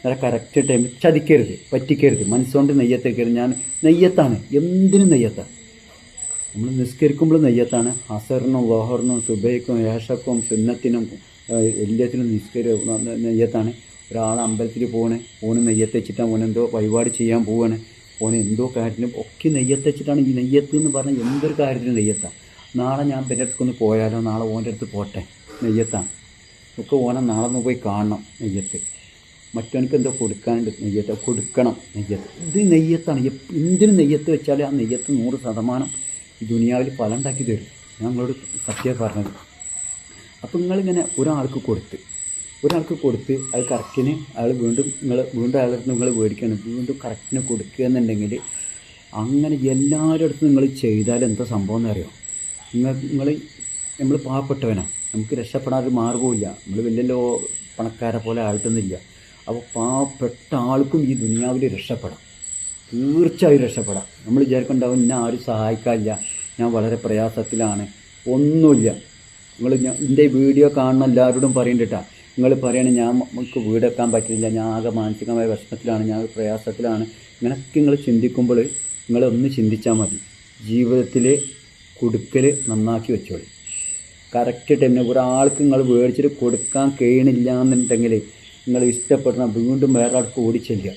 [SPEAKER 1] നല്ല കറക്റ്റ് ടൈമിൽ ചതിക്കരുത്, പറ്റിക്കരുത്, മനസ്സുകൊണ്ട് നെയ്യത്തേക്കരുത്. ഞാൻ നെയ്യത്താണ്, എന്തിനും നെയ്യത്താണ്. നമ്മൾ നിസ്കരിക്കുമ്പോൾ നെയ്യത്താണ്. അസറിനും ലോഹറിനും സുബൈക്കും ഏഷക്കും സുന്നത്തിനും എല്ലാത്തിനും നെയ്യത്താണ്. ഒരാൾ അമ്പലത്തിൽ പോകണേ, ഓന് നെയ്യത്ത് വെച്ചിട്ടാണ് ഓനെന്തോ പരിപാടി ചെയ്യാൻ പോവാണ്, ഓന് എന്തോ കാര്യത്തിലും ഒക്കെ നെയ്യത്ത് വെച്ചിട്ടാണ്. ഈ നെയ്യത്ത് എന്ന് പറഞ്ഞാൽ എന്തൊരു കാര്യത്തിനും നെയ്യത്താണ്. നാളെ ഞാൻ എൻ്റെ അടുത്തൊന്ന് പോയാലോ, നാളെ ഓൻ്റെ അടുത്ത് പോട്ടെ, നെയ്യത്താണ്. ഒക്കെ ഓനെ നാളെ ഒന്ന് പോയി കാണണം, നെയ്യത്ത്. മറ്റവനക്ക് എന്തോ കൊടുക്കാനുണ്ട്, നെയ്യത്ത് കൊടുക്കണം, നെയ്യത്ത്. ഇത് നെയ്യത്താണ്. എന്തിനും നെയ്യത്ത് വെച്ചാൽ ആ നെയ്യത്ത് 100% ഈ ദുനിയാവിൽ ഫലം ഉണ്ടാക്കി തരും. ഞാൻ നിങ്ങളോട് സത്യം പറഞ്ഞത്. അപ്പോൾ നിങ്ങളിങ്ങനെ ഒരാൾക്ക് കൊടുത്ത് അത് കറക്റ്റിന് അയാൾ വീണ്ടും അയാളുടെ നിങ്ങൾ മേടിക്കണം, വീണ്ടും കറക്റ്റിന് കൊടുക്കുക എന്നുണ്ടെങ്കിൽ അങ്ങനെ എല്ലാവരുടെ അടുത്തും നിങ്ങൾ ചെയ്താൽ എന്താ സംഭവം എന്നറിയോ. നമ്മൾ പാവപ്പെട്ടവനാണ്, നമുക്ക് രക്ഷപ്പെടാനൊരു മാർഗവുമില്ല. നമ്മൾ വലിയ പണക്കാരെ പോലെ ആയിട്ടൊന്നുമില്ല. അപ്പോൾ പാവപ്പെട്ട ആൾക്കും ഈ ദുനിയാവിൽ രക്ഷപ്പെടാം, തീർച്ചയായും രക്ഷപ്പെടാം. നമ്മൾ വിചാരിക്കുന്നുണ്ടാവും എന്നെ ആരും സഹായിക്കാനില്ല, ഞാൻ വളരെ പ്രയാസത്തിലാണ്. ഒന്നുമില്ല. എൻ്റെ വീഡിയോ കാണുന്ന എല്ലാവരോടും പറയണ്ടിട്ടാ. നിങ്ങൾ പറയണേ നമുക്ക് വീട് വെക്കാൻ പറ്റില്ല, ഞാൻ ആകെ മാനസികമായ വിഷമത്തിലാണ്, ഞാൻ പ്രയാസത്തിലാണ്. ഇങ്ങനെയൊക്കെ നിങ്ങൾ ചിന്തിക്കുമ്പോൾ നിങ്ങളൊന്ന് ചിന്തിച്ചാൽ മതി. ജീവിതത്തിൽ കൊടുക്കൽ നന്നാക്കി വെച്ചോളി. കറക്റ്റ് ടൈമിന് ഒരാൾക്ക് നിങ്ങൾ മേടിച്ചിട്ട് കൊടുക്കാൻ കഴിയണില്ല എന്നുണ്ടെങ്കിൽ നിങ്ങൾ ഇഷ്ടപ്പെടുന്ന വീണ്ടും വേറെ ആൾക്ക് ഓടിച്ചെല്ലുക,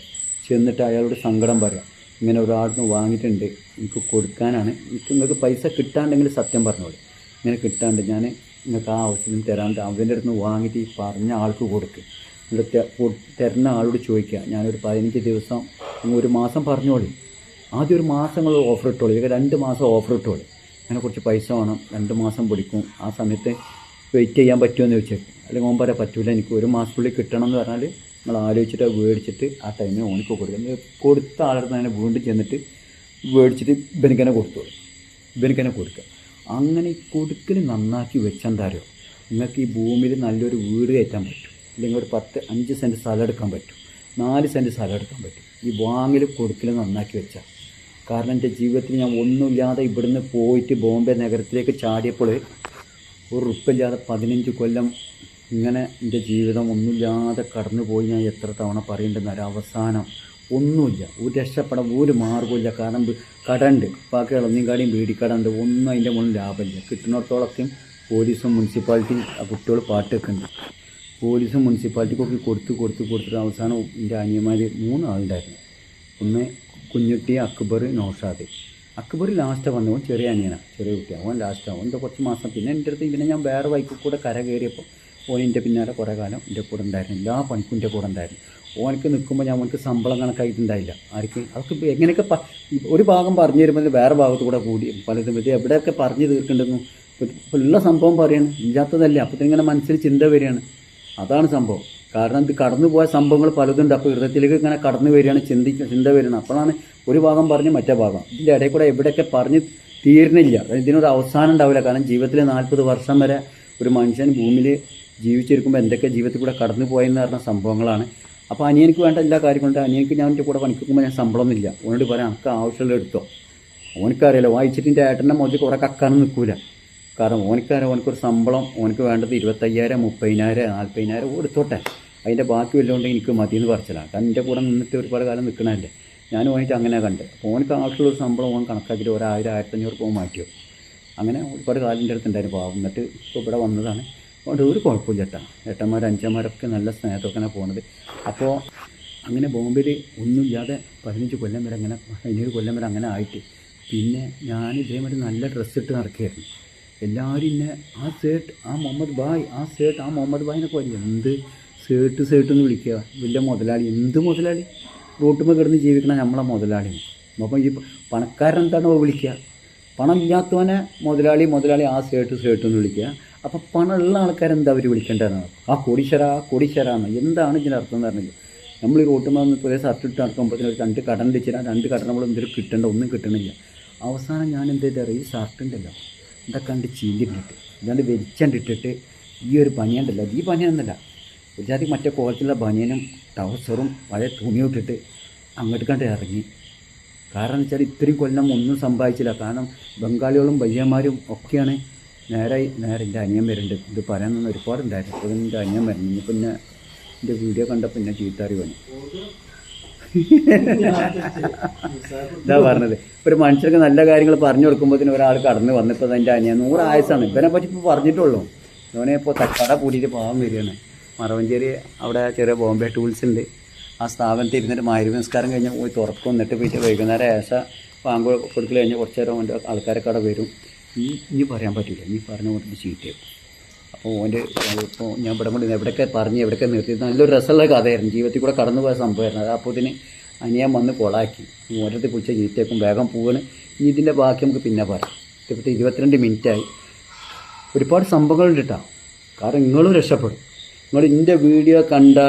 [SPEAKER 1] ചെന്നിട്ട് അയാളോട് സങ്കടം പറയാം. ഇങ്ങനെ ഒരാളിന് വാങ്ങിയിട്ടുണ്ട്, എനിക്ക് കൊടുക്കാനാണ്, നിങ്ങൾക്ക് പൈസ കിട്ടാണ്ടെങ്കിൽ സത്യം പറഞ്ഞോളൂ. ഇങ്ങനെ കിട്ടാണ്ട് ഞാൻ നിങ്ങൾക്ക് ആ ആവശ്യത്തിന് തരാണ്ട് അവൻ്റെ അടുത്ത് നിന്ന് വാങ്ങിയിട്ട് ഈ പറഞ്ഞ ആൾക്ക് കൊടുക്കുക. നിങ്ങൾ തരുന്ന ആളോട് ചോദിക്കുക, ഞാനൊരു 15 ദിവസം, 1 മാസം പറഞ്ഞോളി. ആദ്യം 1 മാസം നിങ്ങൾ ഓഫർ ഇട്ടോളി, 2 മാസം ഓഫർ ഇട്ടോളി. അങ്ങനെ കുറച്ച് പൈസ വേണം, 2 മാസം പിടിക്കും, ആ സമയത്ത് വെയിറ്റ് ചെയ്യാൻ പറ്റുമെന്ന് ചോദിച്ചേക്കും. അല്ലെങ്കിൽ ഓൻ പറയാൻ പറ്റില്ല, എനിക്ക് 1 മാസത്തിനുള്ളിൽ കിട്ടണം എന്ന് പറഞ്ഞാൽ നിങ്ങൾ ആലോചിച്ചിട്ട് മേടിച്ചിട്ട് ആ ടൈമിൽ ഓനിക്ക് കൊടുക്കുക. കൊടുത്ത ആളുടെ തന്നെ വീണ്ടും ചെന്നിട്ട് മേടിച്ചിട്ട് ഇവനിക്കനെ കൊടുക്കുക. അങ്ങനെ ഈ കൊടുക്കൽ നന്നാക്കി വെച്ചെന്താ അറിയോ, നിങ്ങൾക്ക് ഈ ഭൂമിയിൽ നല്ലൊരു വീട് കയറ്റാൻ പറ്റും, അല്ലെങ്കിൽ ഒരു 5 സെൻറ്റ് സ്ഥലം എടുക്കാൻ പറ്റും, 4 സെൻറ്റ് സ്ഥലം എടുക്കാൻ പറ്റും. ഈ വാങ്ങൽ കൊടുക്കൽ നന്നാക്കി വെച്ചാൽ. കാരണം എൻ്റെ ജീവിതത്തിൽ ഞാൻ ഒന്നുമില്ലാതെ ഇവിടുന്ന് പോയിട്ട് ബോംബെ നഗരത്തിലേക്ക് ചാടിയപ്പോൾ ഒരു ഉറുപ്പില്ലാതെ 15 കൊല്ലം ഇങ്ങനെ എൻ്റെ ജീവിതം ഒന്നുമില്ലാതെ കടന്നു പോയി. ഞാൻ എത്ര തവണ പറയേണ്ടുന്ന അവസാനം ഒന്നുമില്ല, ഒരു രക്ഷപ്പെടാൻ ഒരു മാർഗ്ഗമില്ല. കാരണം കടണ്ട്, ബാക്കി ഇളനീങ്കാടിയും ബീഡിക്കടണ്ട്, ഒന്നും അതിൻ്റെ മുന്നിൽ ലാഭമില്ല. കിട്ടുന്നിടത്തോളൊക്കെയും പോലീസും മുനിസിപ്പാലിറ്റിയും ആ കുട്ടികൾ പാട്ട് വെക്കുന്നുണ്ട്. പോലീസും മുനിസിപ്പാലിറ്റിക്കൊക്കെ കൊടുത്തിട്ട് അവസാനം എൻ്റെ അനിയന്മാർ 3 ആളുണ്ടായിരുന്നു. ഒന്ന് കുഞ്ഞുട്ടി, അക്ബർ, നൗഷാദ്. അക്ബർ ലാസ്റ്റ് വന്നു. ഓൻ ചെറിയ അനിയനാണ്, ചെറിയ കുട്ടിയാണ്. ഓൻ ലാസ്റ്റാണ്. ഓൻ്റെ കുറച്ച് മാസം പിന്നെ എൻ്റെ അടുത്ത് പിന്നെ ഞാൻ വേറെ ബൈക്കിൽ കൂടെ കര കയറിയപ്പോൾ ഓൻ എൻ്റെ പിന്നാലെ കുറേ കാലം എൻ്റെ കൂടെ ഉണ്ടായിരുന്നു. എല്ലാ പണിക്കും എൻ്റെ കൂടെ ഉണ്ടായിരുന്നു. ഓനക്ക് നിൽക്കുമ്പോൾ ഞാൻ ഓനക്ക് ശമ്പളം കണക്കായിട്ടുണ്ടായില്ല. ആർക്ക് അതൊക്കെ എങ്ങനെയൊക്കെ ഒരു ഭാഗം പറഞ്ഞു തരുമ്പോൾ വേറെ ഭാഗത്ത് കൂടെ കൂടി പലതും ഇത് എവിടെയൊക്കെ പറഞ്ഞു തീർക്കേണ്ടെന്നു ഇപ്പോൾ ഉള്ള സംഭവം പറയണം, ഇല്ലാത്തതല്ലേ. അപ്പോൾ ഇങ്ങനെ മനസ്സിൽ ചിന്ത വരികയാണ്. അതാണ് സംഭവം. കാരണം ഇത് കടന്നു പോയ സംഭവങ്ങൾ പലതുണ്ട്. അപ്പോൾ ഹൃദയത്തിലേക്ക് ഇങ്ങനെ കടന്നു വരികയാണ്, ചിന്ത വരികയാണ്. അപ്പോഴാണ് ഒരു ഭാഗം പറഞ്ഞ് മറ്റേ ഭാഗം ഇതിൻ്റെ ഇടയിൽ കൂടെ എവിടെയൊക്കെ പറഞ്ഞ് തീരുന്നില്ല. ഇതിനൊരു അവസാനം ഉണ്ടാവില്ല. കാരണം ജീവിതത്തിൽ 40 വർഷം വരെ ഒരു മനുഷ്യൻ ഭൂമിയിൽ ജീവിച്ചിരിക്കുമ്പോൾ എന്തൊക്കെ ജീവിതത്തിൽ കൂടെ കടന്നു പോയെന്ന് പറഞ്ഞ സംഭവങ്ങളാണ്. അപ്പോൾ അനിയനിക്ക് വേണ്ട എല്ലാ കാര്യങ്ങളുണ്ട്. അനിയനിക്ക് ഞാൻ എൻ്റെ കൂടെ പണിക്കുമ്പോൾ ഞാൻ ശമ്പളമൊന്നുമില്ല. ഓനോട് പറയാം എനിക്ക് ആവശ്യമുള്ള എടുത്തോ. ഓനക്കറിയാലോ വായിച്ചിട്ട് എൻ്റെ ഏട്ടൻ്റെ മുതൽ കുറേ കക്കാനും നിൽക്കില്ല. കാരണം ഓനക്കറിയാം ഓനക്കൊരു ശമ്പളം ഓനക്ക് വേണ്ടത് 25,000 30,000 40,000 എടുത്തോട്ടെ, അതിൻ്റെ ബാക്കി വല്ലതുകൊണ്ട് എനിക്ക് മതിയെന്ന് പറിച്ചിലാണ്. കാരണം എൻ്റെ കൂടെ നിന്നിട്ട് ഒരുപാട് കാലം നിൽക്കണമല്ലേ. ഞാൻ ഓനിട്ട് അങ്ങനെ കണ്ട്. അപ്പോൾ ഓനക്ക് ആവശ്യമുള്ളൊരു ശമ്പളം ഓൻ കണക്കാക്കിയിട്ട് 1000 1500 രൂപ മാറ്റിയോ. അങ്ങനെ ഒരുപാട് കാലം എൻ്റെ അടുത്ത് ഉണ്ടായിരുന്നു പാവം. എന്നിട്ട് ഇപ്പോൾ ഇവിടെ വന്നതാണ്. അതുകൊണ്ട് ഒരു കുഴപ്പമില്ല ചേട്ടാ. ഏട്ടന്മാർ അഞ്ചന്മാരൊക്കെ നല്ല സ്നേഹത്തൊക്കെയാണ് പോകുന്നത്. അപ്പോൾ അങ്ങനെ ബോംബെയിൽ ഒന്നുമില്ലാതെ 15 കൊല്ലം വരെ അങ്ങനെ 17 കൊല്ലം വരെ അങ്ങനെ ആയിട്ട് പിന്നെ ഞാൻ ഇതേമാതിരി നല്ല ഡ്രസ്സ് ഇട്ട് നടക്കുകയായിരുന്നു. എല്ലാവരും ഇന്നെ ആ സേട്ട് ആ മുഹമ്മദ് ഭായ് ആ സേട്ട് ആ മുഹമ്മദ് ഭായ് എന്നൊക്കെ പറയും. എന്ത് സേട്ട് എന്ന് വിളിക്കുക. വലിയ മുതലാളി. എന്ത് മുതലാളി? റോട്ടുമ്പോൾ കിടന്ന് ജീവിക്കണ നമ്മളെ മുതലാളിയാണ്. അപ്പം ഈ പണക്കാരനെന്താണോ വിളിക്കുക? പണം ഇല്ലാത്തവനെ മുതലാളി ആ സേട്ട് എന്ന് വിളിക്കുക. അപ്പം പണമുള്ള ആൾക്കാരെന്താ അവർ വിളിക്കേണ്ടതെന്നാണ്? ആ കോടീശ്വരാന്ന്. എന്താണ് ഇതിൻ്റെ അർത്ഥം എന്ന് പറഞ്ഞില്ല. നമ്മൾ ഈ റോട്ടുമ്പോൾ വന്ന് പുതിയ ഷർട്ട് ഇട്ട് നടക്കുമ്പോഴത്തേന് ഒരു 2 കടം വെച്ചാൽ 2 കടം നമ്മൾ എന്തെങ്കിലും കിട്ടേണ്ട ഒന്നും കിട്ടണില്ല. അവസാനം ഞാൻ എന്ത് ചെയ്താൽ ഈ ഷർട്ടുണ്ടല്ലോ ഇതൊക്കെ കണ്ട് ചീന്തിട്ടിട്ട് ഇതാണ്ട് വലിച്ചണ്ടിട്ടിട്ട് ഈ ഒരു പനിയുണ്ടല്ലോ, ഈ പനിയൊന്നുമല്ല ഒരു ജാതി മറ്റേ കോലത്തിലുള്ള ബനിയനും ട്രൗസറും പഴയ തുണിയും ഇട്ടിട്ട് അങ്ങോട്ട് കണ്ട് ഇറങ്ങി. കാരണം എന്ന് വെച്ചാൽ ഇത്രയും കൊല്ലം ഒന്നും സമ്പാദിച്ചില്ല. കാരണം ബംഗാളികളും വലിയന്മാരും ഒക്കെയാണ് നേരെ എൻ്റെ അനിയൻ വരുന്നുണ്ട്. ഇത് പറയാനൊന്നും ഒരുപാടുണ്ടായിരുന്നു. അപ്പോൾ എൻ്റെ അനിയൻ വരുന്നു. ഇനി പിന്നെ എൻ്റെ വീഡിയോ കണ്ടപ്പോൾ പിന്നെ ചീത്താറി വന്നു. ഇതാ പറഞ്ഞത്. ഒരു മനുഷ്യർക്ക് നല്ല കാര്യങ്ങൾ പറഞ്ഞു കൊടുക്കുമ്പോഴത്തേന് ഒരാൾ കടന്ന് വന്നപ്പോൾ എൻ്റെ അനിയൻ 100 ആയുസാണ്. ഇവനെ പറ്റി ഇപ്പോൾ പറഞ്ഞിട്ടുള്ളൂ. ഇവനെ ഇപ്പോൾ തക്കട കൂടിയിട്ട് പോകാൻ വരികയാണ്. മറവഞ്ചേരി അവിടെ ചെറിയ ബോംബെ ടൂൾസ് ഉണ്ട്. ആ സ്ഥാപനത്തിൽ ഇരുന്നിട്ട് മഗ്‌രിബ് നിസ്കാരം കഴിഞ്ഞ് പോയി തുറക്കും. എന്നിട്ട് പോയിട്ട് വൈകുന്നേരം പാമ്പ് കൊടുക്കൽ കഴിഞ്ഞ് കുറച്ച് നേരം എൻ്റെ ആൾക്കാരൊക്കെ അവിടെ വരും. ഇനി പറയാൻ പറ്റില്ല, ഇനി പറഞ്ഞ കൊടുത്തിട്ട് ചീത്തയാവും. അപ്പോൾ ഓൻ്റെ ഇപ്പോൾ ഞാൻ ഇവിടെ കൊണ്ട് എവിടെയൊക്കെ പറഞ്ഞ് എവിടെയൊക്കെ നിർത്തി നല്ലൊരു രസമുള്ള കഥയായിരുന്നു. ജീവിതത്തിൽ കൂടെ കടന്നു പോയ സംഭവമായിരുന്നു. അത് അപ്പോൾ ഇതിന് അനിയൻ വന്ന് കൊളാക്കി. ഓരോരുത്തർ പിടിച്ച ചീത്തയാക്കും. വേഗം പോവാണ്. ഇനി ഇതിൻ്റെ ബാക്കി നമുക്ക് പിന്നെ പറയാം. ഇപ്പോഴത്തെ 22 മിനിറ്റായി. ഒരുപാട് സംഭവങ്ങളുണ്ട് കേട്ടോ. കാരണം നിങ്ങളും രക്ഷപ്പെടും. നിങ്ങൾ എൻ്റെ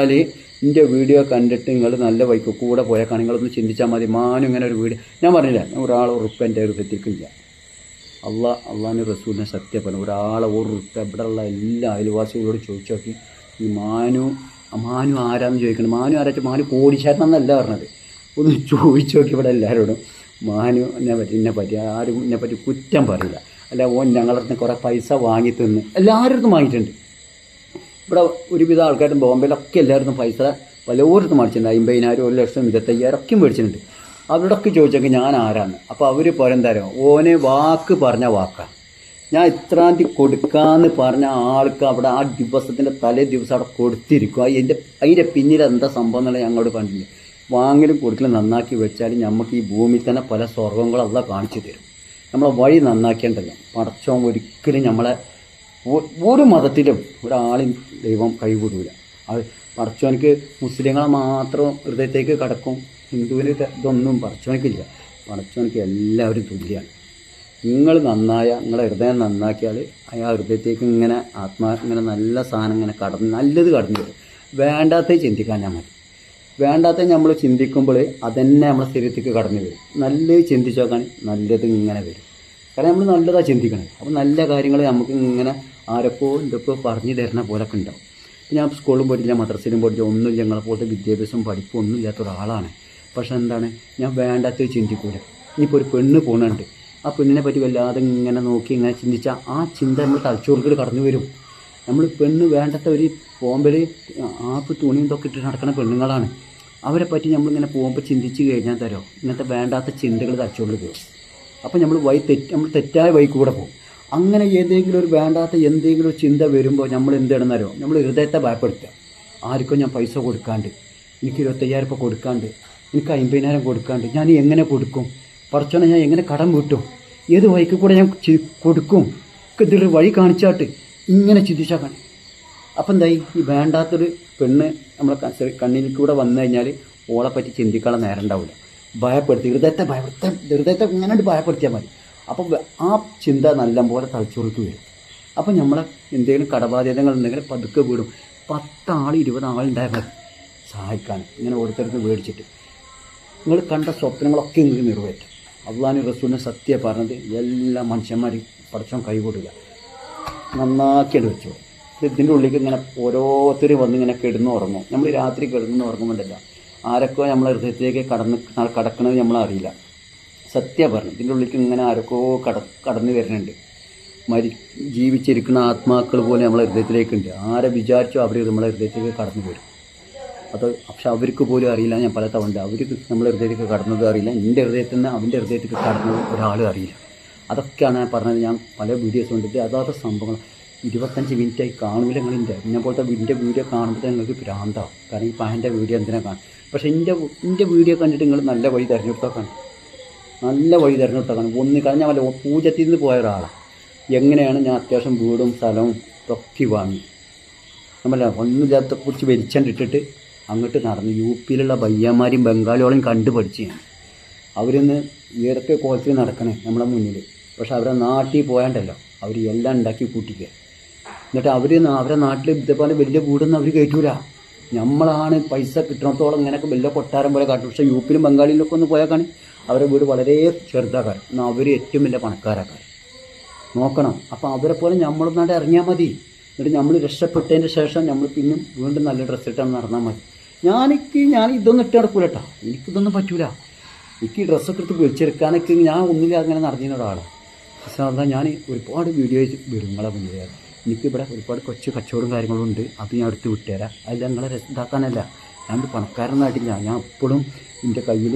[SPEAKER 1] വീഡിയോ കണ്ടിട്ട് നിങ്ങൾ നല്ല വൈക്ക് കൂടെ പോയേക്കാണ്. നിങ്ങളൊന്ന് ചിന്തിച്ചാൽ മതി. മാനും ഇങ്ങനെ ഒരു വീഡിയോ ഞാൻ പറഞ്ഞില്ല, ഒരാൾ ഉറുപ്പ് എൻ്റെ ഹൃദയത്തിലേക്കില്ല. അള്ളാഹുവിൻ്റെ റസൂലിനെ സത്യപ്പെടും. ഒരാളെ ഉറുപ്പ് ഇവിടെയുള്ള എല്ലാ അയൽവാസികളോട് ചോദിച്ചു നോക്കി. ഈ മാനു ആരാന്ന് ചോദിക്കണം. മാനു ആരാച്ചാൽ മാനു കോടീശ്വരനെന്നല്ല പറഞ്ഞത്. ഒന്ന് ചോദിച്ചു നോക്കി ഇവിടെ എല്ലാവരോടും. എന്നെ പറ്റി ആരും എന്നെപ്പറ്റി കുറ്റം പറയില്ല. അല്ല ഓൻ ഞങ്ങളുടെ അടുത്ത് കുറേ പൈസ വാങ്ങി തിന്ന് എല്ലാവരുടെ വാങ്ങിയിട്ടുണ്ട്. ഇവിടെ ഒരുവിധ ആൾക്കാരും ബോംബെയിലൊക്കെ എല്ലായിടത്തും പൈസ പലയിടത്തും മേടിച്ചിട്ടുണ്ട്. 50,000 1,00,000 25,000 ഒക്കെ മേടിച്ചിട്ടുണ്ട്. അവരോടൊക്കെ ചോദിച്ചെങ്കിൽ ഞാൻ ആരാന്ന്. അപ്പോൾ അവർ പറയുന്നതാരോ ഓനെ വാക്ക് പറഞ്ഞ വാക്കാണ്. ഞാൻ ഇത്രാം തീയതി കൊടുക്കാമെന്ന് പറഞ്ഞ ആൾക്ക് അവിടെ ആ ദിവസത്തിൻ്റെ തലേ ദിവസം അവിടെ കൊടുത്തിരിക്കും. അതിൻ്റെ പിന്നിൽ എന്താ സംഭവം എന്നുള്ളത് ഞങ്ങളോട് കണ്ടില്ല. വാങ്ങലും കൊടുക്കലും നന്നാക്കി വെച്ചാൽ നമുക്ക് ഈ ഭൂമിയിൽ തന്നെ പല സ്വർഗങ്ങളും അല്ല കാണിച്ചു തരും. നമ്മളെ വഴി നന്നാക്കേണ്ടത്. പടച്ചോൻ ഒരിക്കലും നമ്മളെ ഒരു മതത്തിലും ഒരാളും ദൈവം കൈവിടൂല. അത് പടച്ചോനിക്ക് മുസ്ലിങ്ങളെ മാത്രം ഹൃദയത്തേക്ക് കടക്കും. ഹിന്ദുവിന് ഇതൊന്നും പടച്ചോനിക്കില്ല. പടച്ചോനിക്ക് എല്ലാവരും തുല്യമാണ്. നിങ്ങൾ നിങ്ങളെ ഹൃദയം നന്നാക്കിയാൽ ആ ഹൃദയത്തേക്ക് ഇങ്ങനെ ഇങ്ങനെ നല്ല സാധനം ഇങ്ങനെ നല്ലത് കടന്നു വരും. വേണ്ടാത്ത ചിന്തിക്കാൻ ഞാൻ മതി. വേണ്ടാത്ത നമ്മൾ ചിന്തിക്കുമ്പോൾ അതന്നെ നമ്മളെ ശരീരത്തേക്ക് കടന്നു വരും. നല്ലത് ചിന്തിച്ചു നോക്കാൻ നല്ലത് ഇങ്ങനെ വരും. കാരണം നമ്മൾ നല്ലതാണ് ചിന്തിക്കണത്. അപ്പോൾ നല്ല കാര്യങ്ങൾ നമുക്ക് ഇങ്ങനെ ആരൊക്കെ എന്തൊക്കെ പറഞ്ഞു തരുന്ന പോലൊക്കെ ഉണ്ടാവും. ഞാൻ സ്കൂളിലും പോയിട്ടില്ല, മദ്രസയിലും പോയിട്ടില്ല, ഒന്നുമില്ല. ഞങ്ങളെപ്പോലത്തെ വിദ്യാഭ്യാസവും പഠിപ്പും ഒന്നും ഇല്ലാത്ത ഒരാളാണ്. പക്ഷെ എന്താണ്, ഞാൻ വേണ്ടാത്തത് ചിന്തിക്കൂല. ഇനിയിപ്പോൾ ഒരു പെണ്ണ് പോകുന്നുണ്ട്, ആ പെണ്ണിനെ പറ്റി വല്ലാതെ ഇങ്ങനെ നോക്കി ഇങ്ങനെ ചിന്തിച്ചാൽ ആ ചിന്ത നമ്മൾ തലച്ചോറുകൾ കടന്നു വരും. നമ്മൾ പെണ്ണ് വേണ്ടാത്ത ഒരു ബോംബെയിൽ ആപ്പ് തുണി ഇതൊക്കെ ഇട്ട് നടക്കുന്ന പെണ്ണുങ്ങളാണ്. അവരെ പറ്റി നമ്മളിങ്ങനെ പോകുമ്പോൾ ചിന്തിച്ച് കഴിഞ്ഞാൽ തരോ ഇങ്ങനത്തെ വേണ്ടാത്ത ചിന്തകൾ തലച്ചോറിൽ പോകും. അപ്പോൾ നമ്മൾ നമ്മൾ തെറ്റായ വഴി കൂടെ പോകും. അങ്ങനെ ഏതെങ്കിലും ഒരു വേണ്ടാത്ത എന്തെങ്കിലും ഒരു ചിന്ത വരുമ്പോൾ നമ്മൾ എന്ത് ചെയ്യണമെന്നറിയോ, നമ്മൾ ഹൃദയത്തെ ഭയപ്പെടുത്തുക. ആർക്കും ഞാൻ പൈസ കൊടുക്കാണ്ട്, എനിക്ക് 25,000 രൂപ കൊടുക്കാണ്ട്, എനിക്ക് 50,000 കൊടുക്കാണ്ട് ഞാൻ എങ്ങനെ കൊടുക്കും? പഠിച്ചോനെ ഞാൻ എങ്ങനെ കടം വീട്ടും, ഏത് വഴിക്ക് കൂടെ ഞാൻ കൊടുക്കും, ഇതൊരു വഴി കാണിച്ചാട്ട് ഇങ്ങനെ ചിന്തിച്ചാൽ. അപ്പം എന്തായി, ഈ വേണ്ടാത്തൊരു പെണ്ണ് നമ്മളെ കണ്ണിൽ കൂടെ വന്നു കഴിഞ്ഞാൽ ഓളെ പറ്റി ചിന്തിക്കാനുള്ള നേരം ഉണ്ടാവില്ല. ഭയപ്പെടുത്തി ഹൃദയത്തെ ഇങ്ങനെ ഭയപ്പെടുത്തിയാൽ മതി. അപ്പം ആ ചിന്ത നല്ലപോലെ തലച്ചോറിക്ക് വരും. അപ്പം നമ്മളെ എന്തെങ്കിലും കടബാധ്യതകൾ ഉണ്ടെങ്കിൽ പതുക്കെ വീടും. 10 ആൾ 20 ആളുണ്ടായാൽ മതി സഹായിക്കാൻ. ഇങ്ങനെ ഓരോരുത്തർക്ക് മേടിച്ചിട്ട് നിങ്ങൾ കണ്ട സ്വപ്നങ്ങളൊക്കെ നിങ്ങൾക്ക് നിറവേറ്റും. അള്ളാഹു റസൂലിനെ സത്യം പറഞ്ഞത് എല്ലാ മനുഷ്യന്മാരും പഠിച്ചോൻ കൈകൊടുക്കുക, നന്നാക്കിയിട്ട് വെച്ചോ. ഇതിൻ്റെ ഉള്ളിലേക്ക് ഇങ്ങനെ ഓരോരുത്തരും വന്നിങ്ങനെ കിടന്ന് ഉറങ്ങും. നമ്മൾ രാത്രി കിടന്ന് ഉറങ്ങുമ്പോണ്ടല്ല ആരൊക്കെ നമ്മളെ ഹൃദയത്തിലേക്ക് കടക്കണത് നമ്മളറിയില്ല. സത്യം പറഞ്ഞു, ഇതിൻ്റെ ഉള്ളിലേക്ക് ഇങ്ങനെ ആരൊക്കെ കടന്നു വരുന്നുണ്ട്. ജീവിച്ചിരിക്കുന്ന ആത്മാക്കൾ പോലെ നമ്മളെ ഹൃദയത്തിലേക്കുണ്ട്. ആരെ വിചാരിച്ചോ അവർ നമ്മളെ ഹൃദയത്തിലേക്ക് കടന്നു വരും. പക്ഷെ അവർക്ക് പോലും അറിയില്ല. ഞാൻ പല തവണ അവർക്ക് നമ്മളെ ഹൃദയത്തിലേക്ക് കടന്നത് അറിയില്ല. എൻ്റെ ഹൃദയത്തിൽ നിന്ന് അവൻ്റെ ഹൃദയത്തിലേക്ക് കടന്നത് ഒരാളും അറിയില്ല. അതൊക്കെയാണ് ഞാൻ പറഞ്ഞത്. ഞാൻ പല വീഡിയോസ് കണ്ടിട്ട് അതാത് സംഭവങ്ങൾ 25 മിനിറ്റായി കാണൂല. നിങ്ങളിൻ്റെ എന്നെ പോലത്തെ എൻ്റെ വീഡിയോ കാണുമ്പോൾ നിങ്ങൾക്ക് ഭ്രാന്താവും. കാരണം ഈ പഹൻ്റെ വീഡിയോ എന്തിനാ കാണും. പക്ഷേ എൻ്റെ വീഡിയോ കണ്ടിട്ട് നിങ്ങൾ നല്ല വഴി തിരഞ്ഞെടുത്താക്കാണ്, നല്ല വഴി തിരഞ്ഞെടുത്താക്കാണ്. കഴിഞ്ഞ വല്ല പൂജത്തിൽ നിന്ന് പോയ ഒരാളാണ്. എങ്ങനെയാണ് ഞാൻ അത്യാവശ്യം വീടും സ്ഥലവും ഒക്കെ വാങ്ങി നമ്മളല്ല ഒന്നുമില്ലാത്തക്കുറിച്ച് വലിച്ചണ്ടിട്ടിട്ട് അങ്ങോട്ട് നടന്ന് യുപിയിലുള്ള ബയ്യന്മാരെയും ബംഗാളികളെയും കണ്ടു പഠിച്ച് ഞാൻ. അവരൊന്ന് ഏതൊക്കെ കോലത്തിൽ നടക്കണേ നമ്മളെ മുന്നിൽ. പക്ഷെ അവരെ നാട്ടിൽ പോയാണ്ടല്ലോ അവർ എല്ലാം ഉണ്ടാക്കി കൂട്ടിക്കുക. എന്നിട്ട് അവരെ നാട്ടിൽ ഇതേപോലെ വലിയ വീടൊന്നും അവർ കയറ്റൂല. നമ്മളാണ് പൈസ കിട്ടണത്തോളം ഇങ്ങനെയൊക്കെ വലിയ കൊട്ടാരം പോലെ കാട്ടും. പക്ഷേ യുപിയിലും ബംഗാളിലൊക്കെ ഒന്ന് പോയാൽ അവരുടെ വീട് വളരെ ചെറുതാക്കാർ. എന്നാൽ അവർ ഏറ്റവും വലിയ പണക്കാരാക്കാർ. നോക്കണം. അപ്പോൾ അവരെ പോലെ നമ്മളൊന്നാണ്ട് ഇറങ്ങിയാൽ മതി. എന്നിട്ട് നമ്മൾ രക്ഷപ്പെട്ടതിന് ശേഷം നമ്മൾ പിന്നും വീണ്ടും നല്ല ഡ്രസ്സ് ഇട്ടാൽ നടന്നാൽ മതി. ഞാൻ ഇതൊന്നും ഇട്ട് നടക്കൂല കേട്ടോ. എനിക്കിതൊന്നും പറ്റൂല. എനിക്ക് ഡ്രസ്സൊക്കെ എടുത്ത് വിളിച്ചെടുക്കാനൊക്കെ ഞാൻ ഒന്നില്ല അങ്ങനെ നടന്നിരുന്ന ഒരാളാണ്. പക്ഷേ അതാ ഞാൻ ഒരുപാട് വീഡിയോസ് വരും നിങ്ങളെ മുന്നിൽ. എനിക്കിവിടെ ഒരുപാട് കൊച്ചു കച്ചവടവും കാര്യങ്ങളും ഉണ്ട്. അത് ഞാൻ എടുത്ത് വിട്ടുതരാം. അതിൽ നിങ്ങളെ ഇതാക്കാനല്ല, ഞാൻ പണക്കാരനായിട്ടില്ല. ഞാൻ എപ്പോഴും എൻ്റെ കയ്യിൽ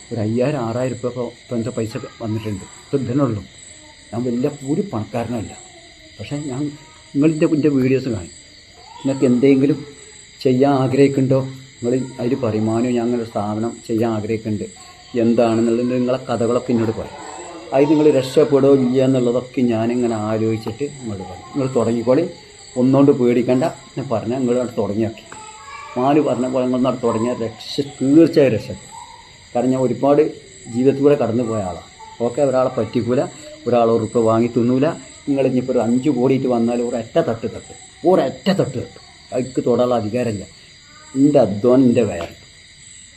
[SPEAKER 1] ഒരു 5000-6000 രൂപ ഇപ്പോൾ എൻ്റെ പൈസ വന്നിട്ടുണ്ട്. ഇപ്പോൾ ഇതിനുള്ളൂ. ഞാൻ വലിയ കൂടി പണക്കാരനല്ല. പക്ഷേ എൻ്റെ വീഡിയോസ് കാണും. നിങ്ങൾക്ക് എന്തെങ്കിലും ചെയ്യാൻ ആഗ്രഹിക്കുന്നുണ്ടോ നിങ്ങൾ അതിൽ പറയുമാനോ ഞാൻ അങ്ങനെ ഒരു സ്ഥാപനം ചെയ്യാൻ ആഗ്രഹിക്കുന്നുണ്ട് എന്താണെന്നുള്ളത് നിങ്ങളെ കഥകളൊക്കെ എന്നോട് പറയും. അത് നിങ്ങൾ രക്ഷപ്പെടുമോ ഇല്ല എന്നുള്ളതൊക്കെ ഞാനിങ്ങനെ ആലോചിച്ചിട്ട് നിങ്ങളോട് പറയും. നിങ്ങൾ തുടങ്ങിക്കോളി, ഒന്നുകൊണ്ട് പേടിക്കണ്ട. ഞാൻ പറഞ്ഞാൽ നിങ്ങൾ അവിടെ തുടങ്ങിയാക്കി. മാന് പറഞ്ഞ പോലെ നിങ്ങൾ അവിടെ തുടങ്ങിയാൽ തീർച്ചയായും രക്ഷപ്പെടും. കാരണം ഞാൻ ഒരുപാട് ജീവിതത്തിലൂടെ കടന്നു പോയ ആളാണ്. ഓക്കെ, ഒരാളെ പറ്റിക്കൂല, ഒരാൾ ഉറുപ്പ് വാങ്ങി തിന്നൂല. നിങ്ങൾ ഇനിയിപ്പോൾ ഒരു 5 കോടിയിട്ട് വന്നാൽ ഒരൊറ്റ തട്ട് അതിക്ക് തൊടാനുള്ള അധികാരമില്ല. എൻ്റെ അധ്വാനം എൻ്റെ വേറെ.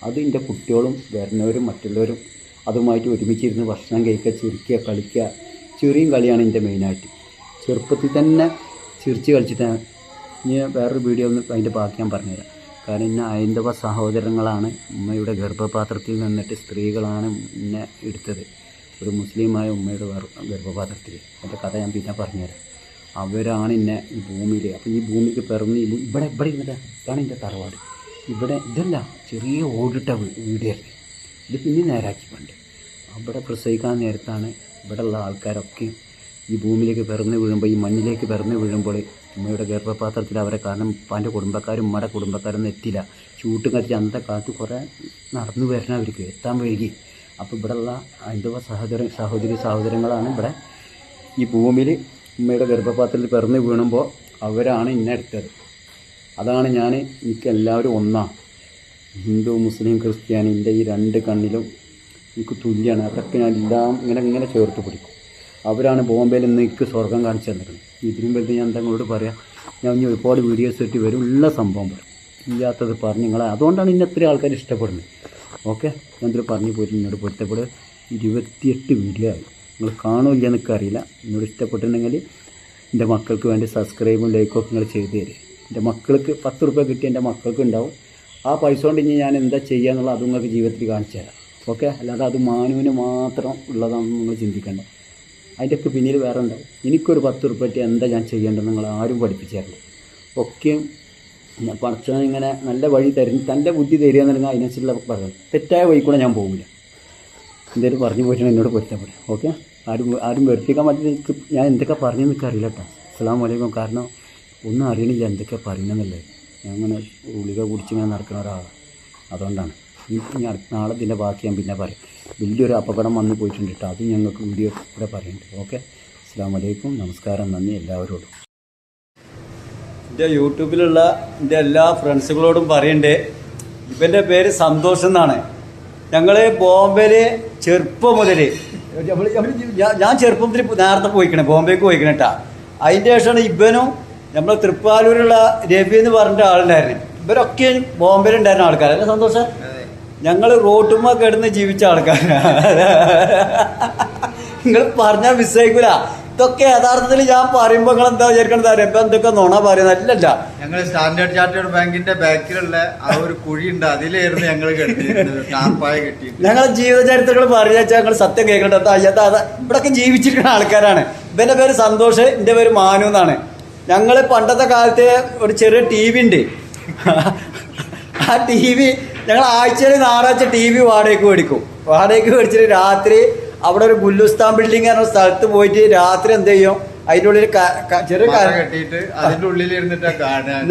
[SPEAKER 1] അത് എൻ്റെ കുട്ടികളും വരുന്നവരും മറ്റുള്ളവരും അതുമായിട്ട് ഒരുമിച്ചിരുന്ന് ഭക്ഷണം കഴിക്കുക, ചിരിക്കുക, കളിക്കുക. ചെറിയും കളിയാണ് എൻ്റെ മെയിനായിട്ട്. ചെറുപ്പത്തിൽ തന്നെ ചിരിച്ച് കളിച്ചിട്ടാണ്. ഇനി വേറൊരു വീഡിയോ ഒന്ന് അതിൻ്റെ ബാക്കി ഞാൻ പറഞ്ഞുതരാം. കാരണം ഇന്ന ഹൈന്ദവ സഹോദരങ്ങളാണ് ഉമ്മയുടെ ഗർഭപാത്രത്തിൽ നിന്നിട്ട് സ്ത്രീകളാണ് എന്നെ എടുത്തത്. ഒരു മുസ്ലിമായ ഉമ്മയുടെ ഗർഭപാത്രത്തിൽ. എൻ്റെ കഥ ഞാൻ പിന്നെ പറഞ്ഞുതരാം. അവരാണ് എന്നെ ഈ ഭൂമിയിൽ. അപ്പോൾ ഈ ഭൂമിക്ക് പിറന്ന് ഇവിടെ ഇരുന്നിട്ട് ഇതാണ് എൻ്റെ തറവാട്. ഇവിടെ ഇതല്ല, ചെറിയ ഓടിട്ട വീടായിരുന്നു. ഇത് പിന്നെ നേരാക്കി പണ്ട്. അവിടെ പ്രസവിക്കാൻ നേരത്താണ് ഇവിടെയുള്ള ആൾക്കാരൊക്കെ ഈ ഭൂമിയിലേക്ക് പിറന്ന് വീഴുമ്പോൾ, ഈ മണ്ണിലേക്ക് പിറന്ന് വീഴുമ്പോൾ ഉമ്മയുടെ ഗർഭപാത്രത്തിൽ അവരെ കാരണം ഉപ്പാൻ്റെ കുടുംബക്കാരും ഉമ്മയുടെ കുടുംബക്കാരൊന്നും എത്തില്ല. ചൂട്ടും കത്തിച്ച് അന്നത്തെ കാലത്ത് കുറേ നടന്നു വരണം, അവർക്ക് എത്താൻ വൈകി. അപ്പോൾ ഇവിടെയുള്ള ഹൈന്ദവ സഹോദരങ്ങളാണ് ഇവിടെ ഈ ഭൂമിയിൽ ഉമ്മയുടെ ഗർഭപാത്രത്തിൽ പിറന്ന് വീണുമ്പോൾ അവരാണ് എന്നെ എടുത്തത്. അതാണ് എനിക്ക് എല്ലാവരും ഒന്നാണ്. ഹിന്ദു മുസ്ലിം ക്രിസ്ത്യാനി എൻ്റെ ഈ 2 കണ്ണിലും എനിക്ക് തുല്യമാണ്. അതൊക്കെ ഞാൻ എല്ലാം ഇങ്ങനെ ചേർത്ത് പിടിക്കും. അവരാണ് ബോംബെയിൽ നിന്ന് എനിക്ക് സ്വർഗം കാണിച്ചു തന്നിരിക്കുന്നത്. ഇതിനും വലുത് ഞാൻ നിങ്ങളോട് പറയാം. ഞാൻ ഇനി ഒരുപാട് വീഡിയോസ് ഇട്ട് വരും, ഉള്ള സംഭവം പറയും, ഇല്ലാത്തത് പറഞ്ഞ് നിങ്ങളെ. അതുകൊണ്ടാണ് ഇന്ന് എത്ര ആൾക്കാർ ഇഷ്ടപ്പെടുന്നത്. ഓക്കെ, ഞാൻ ഇതിൽ പറഞ്ഞു പോയിട്ട് എന്നോട് പൊരുത്തപ്പെടുക. 28 വീഡിയോ ആയി. നിങ്ങൾ കാണുമില്ല എന്നൊക്കെ അറിയില്ല. എന്നോട് ഇഷ്ടപ്പെട്ടിട്ടുണ്ടെങ്കിൽ എൻ്റെ മക്കൾക്ക് വേണ്ടി സബ്സ്ക്രൈബും ലൈക്കും നിങ്ങൾ ചെയ്തു തരും. എൻ്റെ മക്കൾക്ക് 10 രൂപ കിട്ടി എൻ്റെ മക്കൾക്ക് ഉണ്ടാവും. ആ പൈസ കൊണ്ട് ഇനി ഞാൻ എന്താ ചെയ്യുക എന്നുള്ളത് അത് നിങ്ങൾക്ക് ജീവിതത്തിൽ കാണിച്ചു തരാം. ഓക്കെ, അല്ലാതെ അത് മാനുവിന് മാത്രം ഉള്ളതാണെന്ന് നിങ്ങൾ ചിന്തിക്കേണ്ട. അതിൻ്റെയൊക്കെ പിന്നിൽ വേറെ ഉണ്ടാവും. എനിക്കൊരു 10 രൂപ കിട്ടി എന്താ ഞാൻ ചെയ്യേണ്ടത് നിങ്ങൾ ആരും പഠിപ്പിച്ചു തരില്ല. ഒക്കെ ഞാൻ പഠിച്ചാൽ ഇങ്ങനെ നല്ല വഴി തരും, തൻ്റെ ബുദ്ധി തരിക എന്നുണ്ടെങ്കിൽ അതിനനുസരിച്ചുള്ള പറയുന്നത്. തെറ്റായ വഴി കൂടെ ഞാൻ പോകില്ല. എന്തെങ്കിലും പറഞ്ഞു പോയിട്ടാണ് എന്നോട് പൊരുത്തപ്പെടും. ഓക്കെ, ആരും വെറുപ്പിക്കാൻ പറ്റില്ല. ഞാൻ എന്തൊക്കെ പറഞ്ഞു എന്നൊക്കെ അറിയില്ല കേട്ടോ. അസ്സലാമു അലൈക്കും. കാരണം ഒന്നും അറിയണില്ല എന്തൊക്കെ പറയുന്നതെന്നുള്ളത്. ഞാൻ അങ്ങനെ ഗുളിക കുടിച്ചിങ്ങനെ നടക്കുന്ന ഒരാളാണ്. അതുകൊണ്ടാണ്. നാളെ ഇതിൻ്റെ ബാക്കി ഞാൻ പിന്നെ പറയും. വലിയൊരു അപകടം വന്നു പോയിട്ടുണ്ട് കേട്ടോ, അത് ഞങ്ങൾക്ക് വീഡിയോ കൂടെ പറയുന്നുണ്ട്. ഓക്കെ, അസ്സലാമു അലൈക്കും, നമസ്കാരം, നന്ദി എല്ലാവരോടും. എൻ്റെ യൂട്യൂബിലുള്ള എൻ്റെ എല്ലാ ഫ്രണ്ട്സുകളോടും പറയണ്ടേ, ഇവൻ്റെ പേര് സന്തോഷം എന്നാണ്. ഞങ്ങൾ ബോംബെയിൽ ചെറുപ്പം മുതൽ ഞാൻ ചെറുപ്പത്തിൽ നേരത്തെ പോയിക്കണേ, ബോംബെക്ക് പോയിക്കണേ കേട്ടാ. അതിൻ്റെ ശേഷമാണ് ഇവനും നമ്മൾ തൃപ്പാലൂരുള്ള രവി എന്ന് പറഞ്ഞ ആളുണ്ടായിരുന്നു. ഇവരൊക്കെ ബോംബെയിലുണ്ടായിരുന്ന ആൾക്കാരല്ലേ സന്തോഷം? ഞങ്ങൾ റോട്ടുമ്മ കിടന്ന് ജീവിച്ച ആൾക്കാരാണ്. നിങ്ങൾ പറഞ്ഞാൽ മിസ്സേക്കൂല. ഇതൊക്കെ യഥാർത്ഥത്തിൽ ഞാൻ പറയുമ്പോൾ നിങ്ങൾ എന്താ വിചാരിക്കണത്? ഇപ്പം എന്തൊക്കെ നുണ പറയുന്നത്? അല്ലല്ല,
[SPEAKER 4] ഞങ്ങൾ സ്റ്റാൻഡേർഡ് ചാർട്ടേഡ് ബാങ്കിന്റെ ബാക്കിലുള്ള ആ ഒരു കുഴിയുണ്ട്, അതിലായിരുന്നു ഞങ്ങൾ കെട്ടിയിരുന്നത്, ടാർപ്പായ കെട്ടി.
[SPEAKER 1] ഞങ്ങളെ ജീവിതചരിത്രങ്ങൾ പറയാ ഞങ്ങൾ സത്യം കേൾക്കണ്ട. ഇവിടൊക്കെ ജീവിച്ചിരിക്കുന്ന ആൾക്കാരാണ്. ഇവന്റെ പേര് സന്തോഷ്, എൻ്റെ പേര് മാനു എന്നാണ്. ഞങ്ങൾ പണ്ടത്തെ കാലത്ത് ഒരു ചെറിയ ടി വി ഉണ്ട്. ആ ടി വി ഞങ്ങൾ ആഴ്ചയിൽ ഞായറാഴ്ച ടി വി വാടകയ്ക്ക് മേടിക്കും. വാടകയ്ക്ക് മേടിച്ചിട്ട് രാത്രി അവിടെ ഒരു ഗുല്ലുസ്ഥാൻ ബിൽഡിംഗ് എന്ന സ്ഥലത്ത് പോയിട്ട് രാത്രി എന്ത് ചെയ്യും, അതിൻ്റെ ഉള്ളിൽ ചെറിയ
[SPEAKER 4] കെട്ടിയിട്ട് അതിന്റെ ഉള്ളിൽ ഇരുന്നിട്ടാ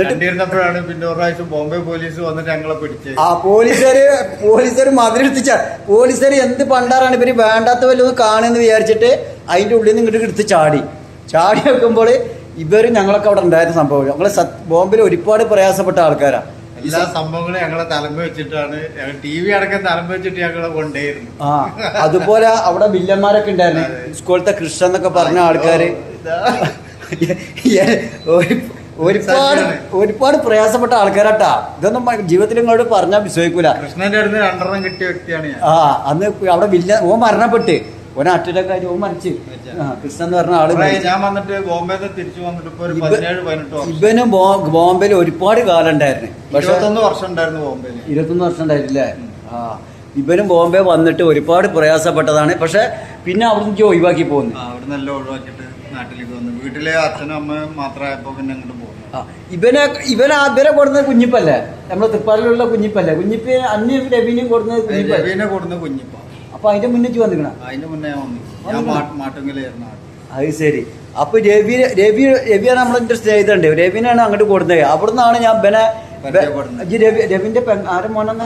[SPEAKER 4] കണ്ടിരുന്നപ്പോഴാണ് പിന്നെ ഒരു പ്രാവശ്യം ബോംബെ പോലീസ് വന്നിട്ട് ഞങ്ങളെ പിടിച്ചത്.
[SPEAKER 1] ആ പോലീസുകാർ മതിലെടുത്തിച്ച പോലീസുകാർ എന്ത് പണ്ടാറാണ് ഇവര് വേണ്ടാത്ത വല്ലതും കാണുമെന്ന് വിചാരിച്ചിട്ട് അതിന്റെ ഉള്ളിൽ നിന്ന് ഇങ്ങോട്ട് എടുത്ത് ചാടി വെക്കുമ്പോൾ ഇവര് ഞങ്ങളൊക്കെ അവിടെ ഉണ്ടായിരുന്ന സംഭവം. ഞങ്ങള് ബോംബെയിൽ ഒരുപാട് പ്രയാസപ്പെട്ട ആൾക്കാരാണ്.
[SPEAKER 4] എല്ലാ സംഭവങ്ങളും ഞങ്ങളെ തലമ്പ വെച്ചിട്ടാണ്, ടി വി അടക്കം തലമ്പ വെച്ചിട്ട് ഞങ്ങളെ കൊണ്ടേയിരുന്നു.
[SPEAKER 1] ആ അതുപോലെ അവിടെ വില്ലന്മാരൊക്കെ ഉണ്ടായിരുന്നു. സ്കൂളത്തെ കൃഷ്ണ എന്നൊക്കെ പറഞ്ഞ ആൾക്കാര് ഒരുപാട് പ്രയാസപ്പെട്ട ആൾക്കാരാട്ടാ. ഇതൊന്നും ജീവിതത്തിൽ ഇങ്ങോട്ട് പറഞ്ഞാൽ വിശ്വസിക്കൂല.
[SPEAKER 4] കൃഷ്ണന്റെ അടുത്ത് 2 കിട്ടിയ വ്യക്തിയാണ് ഞാൻ.
[SPEAKER 1] ആ അന്ന് അവിടെ ഓൻ മരണപ്പെട്ട്, ഓനെ അറ്റൻഡൊക്കെ ആയിട്ട് ഓൻ മരിച്ച്. കൃഷ്ണൻ എന്ന് പറഞ്ഞ ആള്
[SPEAKER 4] ഞാൻ വന്നിട്ട് ബോംബെ തിരിച്ചു വന്നിട്ട് ഇപ്പൊ ഒരു 17-18 വർഷം.
[SPEAKER 1] ഇവന് ബോംബെയിൽ ഒരുപാട് കാലം ഉണ്ടായിരുന്നു.
[SPEAKER 4] 21 വർഷം ഉണ്ടായിരുന്നു ബോംബെയിൽ.
[SPEAKER 1] 21 വർഷം ഉണ്ടായിരുന്നില്ലേ? ആ ഇവനും ബോംബെ വന്നിട്ട് ഒരുപാട് പ്രയാസപ്പെട്ടതാണ്. പക്ഷെ പിന്നെ അവിടുന്ന് ഒഴിവാക്കി പോകുന്നു.
[SPEAKER 4] അവിടെ നല്ല ഒഴിവാക്കിയിട്ട് നാട്ടിലേക്ക് വന്നു. വീട്ടിലെ അച്ഛനും അമ്മയും മാത്രമായപ്പോ പിന്നെ അങ്ങോട്ട് പോകുന്നു.
[SPEAKER 1] ഇവരെ കൊടുന്നത് കുഞ്ഞിപ്പല്ലേ, നമ്മളെ തൃപ്പാലിലുള്ള കുഞ്ഞിപ്പല്ലേ? കുഞ്ഞിപ്പ് അന്യ രവിനെയും കൊടുക്കുന്നത് കുഞ്ഞിപ്പ.
[SPEAKER 4] രവിനെ കൊടുക്കുന്നത് കുഞ്ഞിപ്പ.
[SPEAKER 1] അപ്പൊ അതിന്റെ മുന്നേ വന്നിക്കണം.
[SPEAKER 4] അതിന്റെ മുന്നേ വന്നു. ഞാൻ മാട്ടുങ്കലായിരുന്നു.
[SPEAKER 1] അത് ശരി. അപ്പൊ രവിയാണ് നമ്മളെന്റെ സ്നേഹിതണ്ട്. രവിനാണ് അങ്ങോട്ട് കൊടുത്തത്. അവിടുന്നാണ് ഞാൻ രവിന്റെ ആരും മോനെന്ന്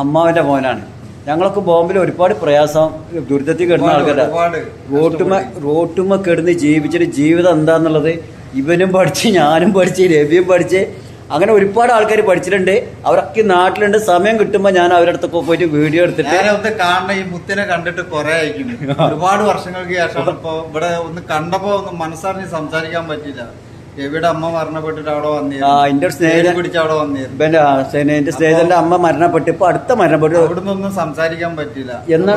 [SPEAKER 1] അമ്മാവന്റെ മോനാണ്. ഞങ്ങളൊക്കെ ബോംബെയിൽ ഒരുപാട് പ്രയാസം ദുരിതത്തിൽ കിടന്ന ആൾക്കാരാണ്. റോട്ടുമ്മ കിടന്ന് ജീവിച്ചിട്ട് ജീവിതം എന്താന്നുള്ളത് ഇവനും പഠിച്ച്, ഞാനും പഠിച്ച്, രവിയും പഠിച്ച്, അങ്ങനെ ഒരുപാട് ആൾക്കാർ പഠിച്ചിട്ടുണ്ട്. അവരൊക്കെ നാട്ടിലുണ്ട്. സമയം കിട്ടുമ്പോൾ ഞാൻ അവരുടെ അടുത്തൊക്കെ പോയിട്ട് വീഡിയോ എടുത്തിട്ട്
[SPEAKER 4] ഒന്ന് കാണണം. ഈ മുത്തിനെ കണ്ടിട്ട് കുറെ ആയിരിക്കും, ഒരുപാട് വർഷങ്ങൾക്ക് ശേഷമാണ് ഇപ്പൊ ഇവിടെ ഒന്ന് കണ്ടപ്പോ ഒന്ന് മനസ്സറിഞ്ഞ് സംസാരിക്കാൻ പറ്റില്ല. എവിടെ അമ്മ മരണപ്പെട്ടിട്ട് അവിടെ വന്നിരുന്നു.
[SPEAKER 1] സ്നേഹിതൻ
[SPEAKER 4] പിടിച്ച് അവിടെ വന്നിരുന്നു.
[SPEAKER 1] എന്റെ സ്നേഹിതന്റെ അമ്മ മരണപ്പെട്ടു. ഇപ്പൊ അടുത്ത മരണപ്പെട്ടു.
[SPEAKER 4] അവിടുന്ന് ഒന്നും സംസാരിക്കാൻ പറ്റില്ല.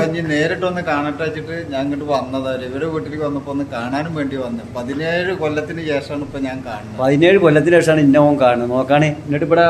[SPEAKER 4] ഇനി നേരിട്ടൊന്ന് കാണട്ടെ വെച്ചിട്ട് ഞാൻ ഇങ്ങോട്ട് വന്നതാ. ഇവരുടെ വീട്ടിലേക്ക് വന്നപ്പോ ഒന്ന് കാണാനും വേണ്ടി വന്നു. 17 കൊല്ലത്തിന് ശേഷമാണ് ഇപ്പൊ ഞാൻ കാണുന്നത്.
[SPEAKER 1] 17 കൊല്ലത്തിന് ശേഷമാണ് ഇന്നവും കാണുന്നത്. നോക്കാണ്. എന്നിട്ട് ഇവിടെ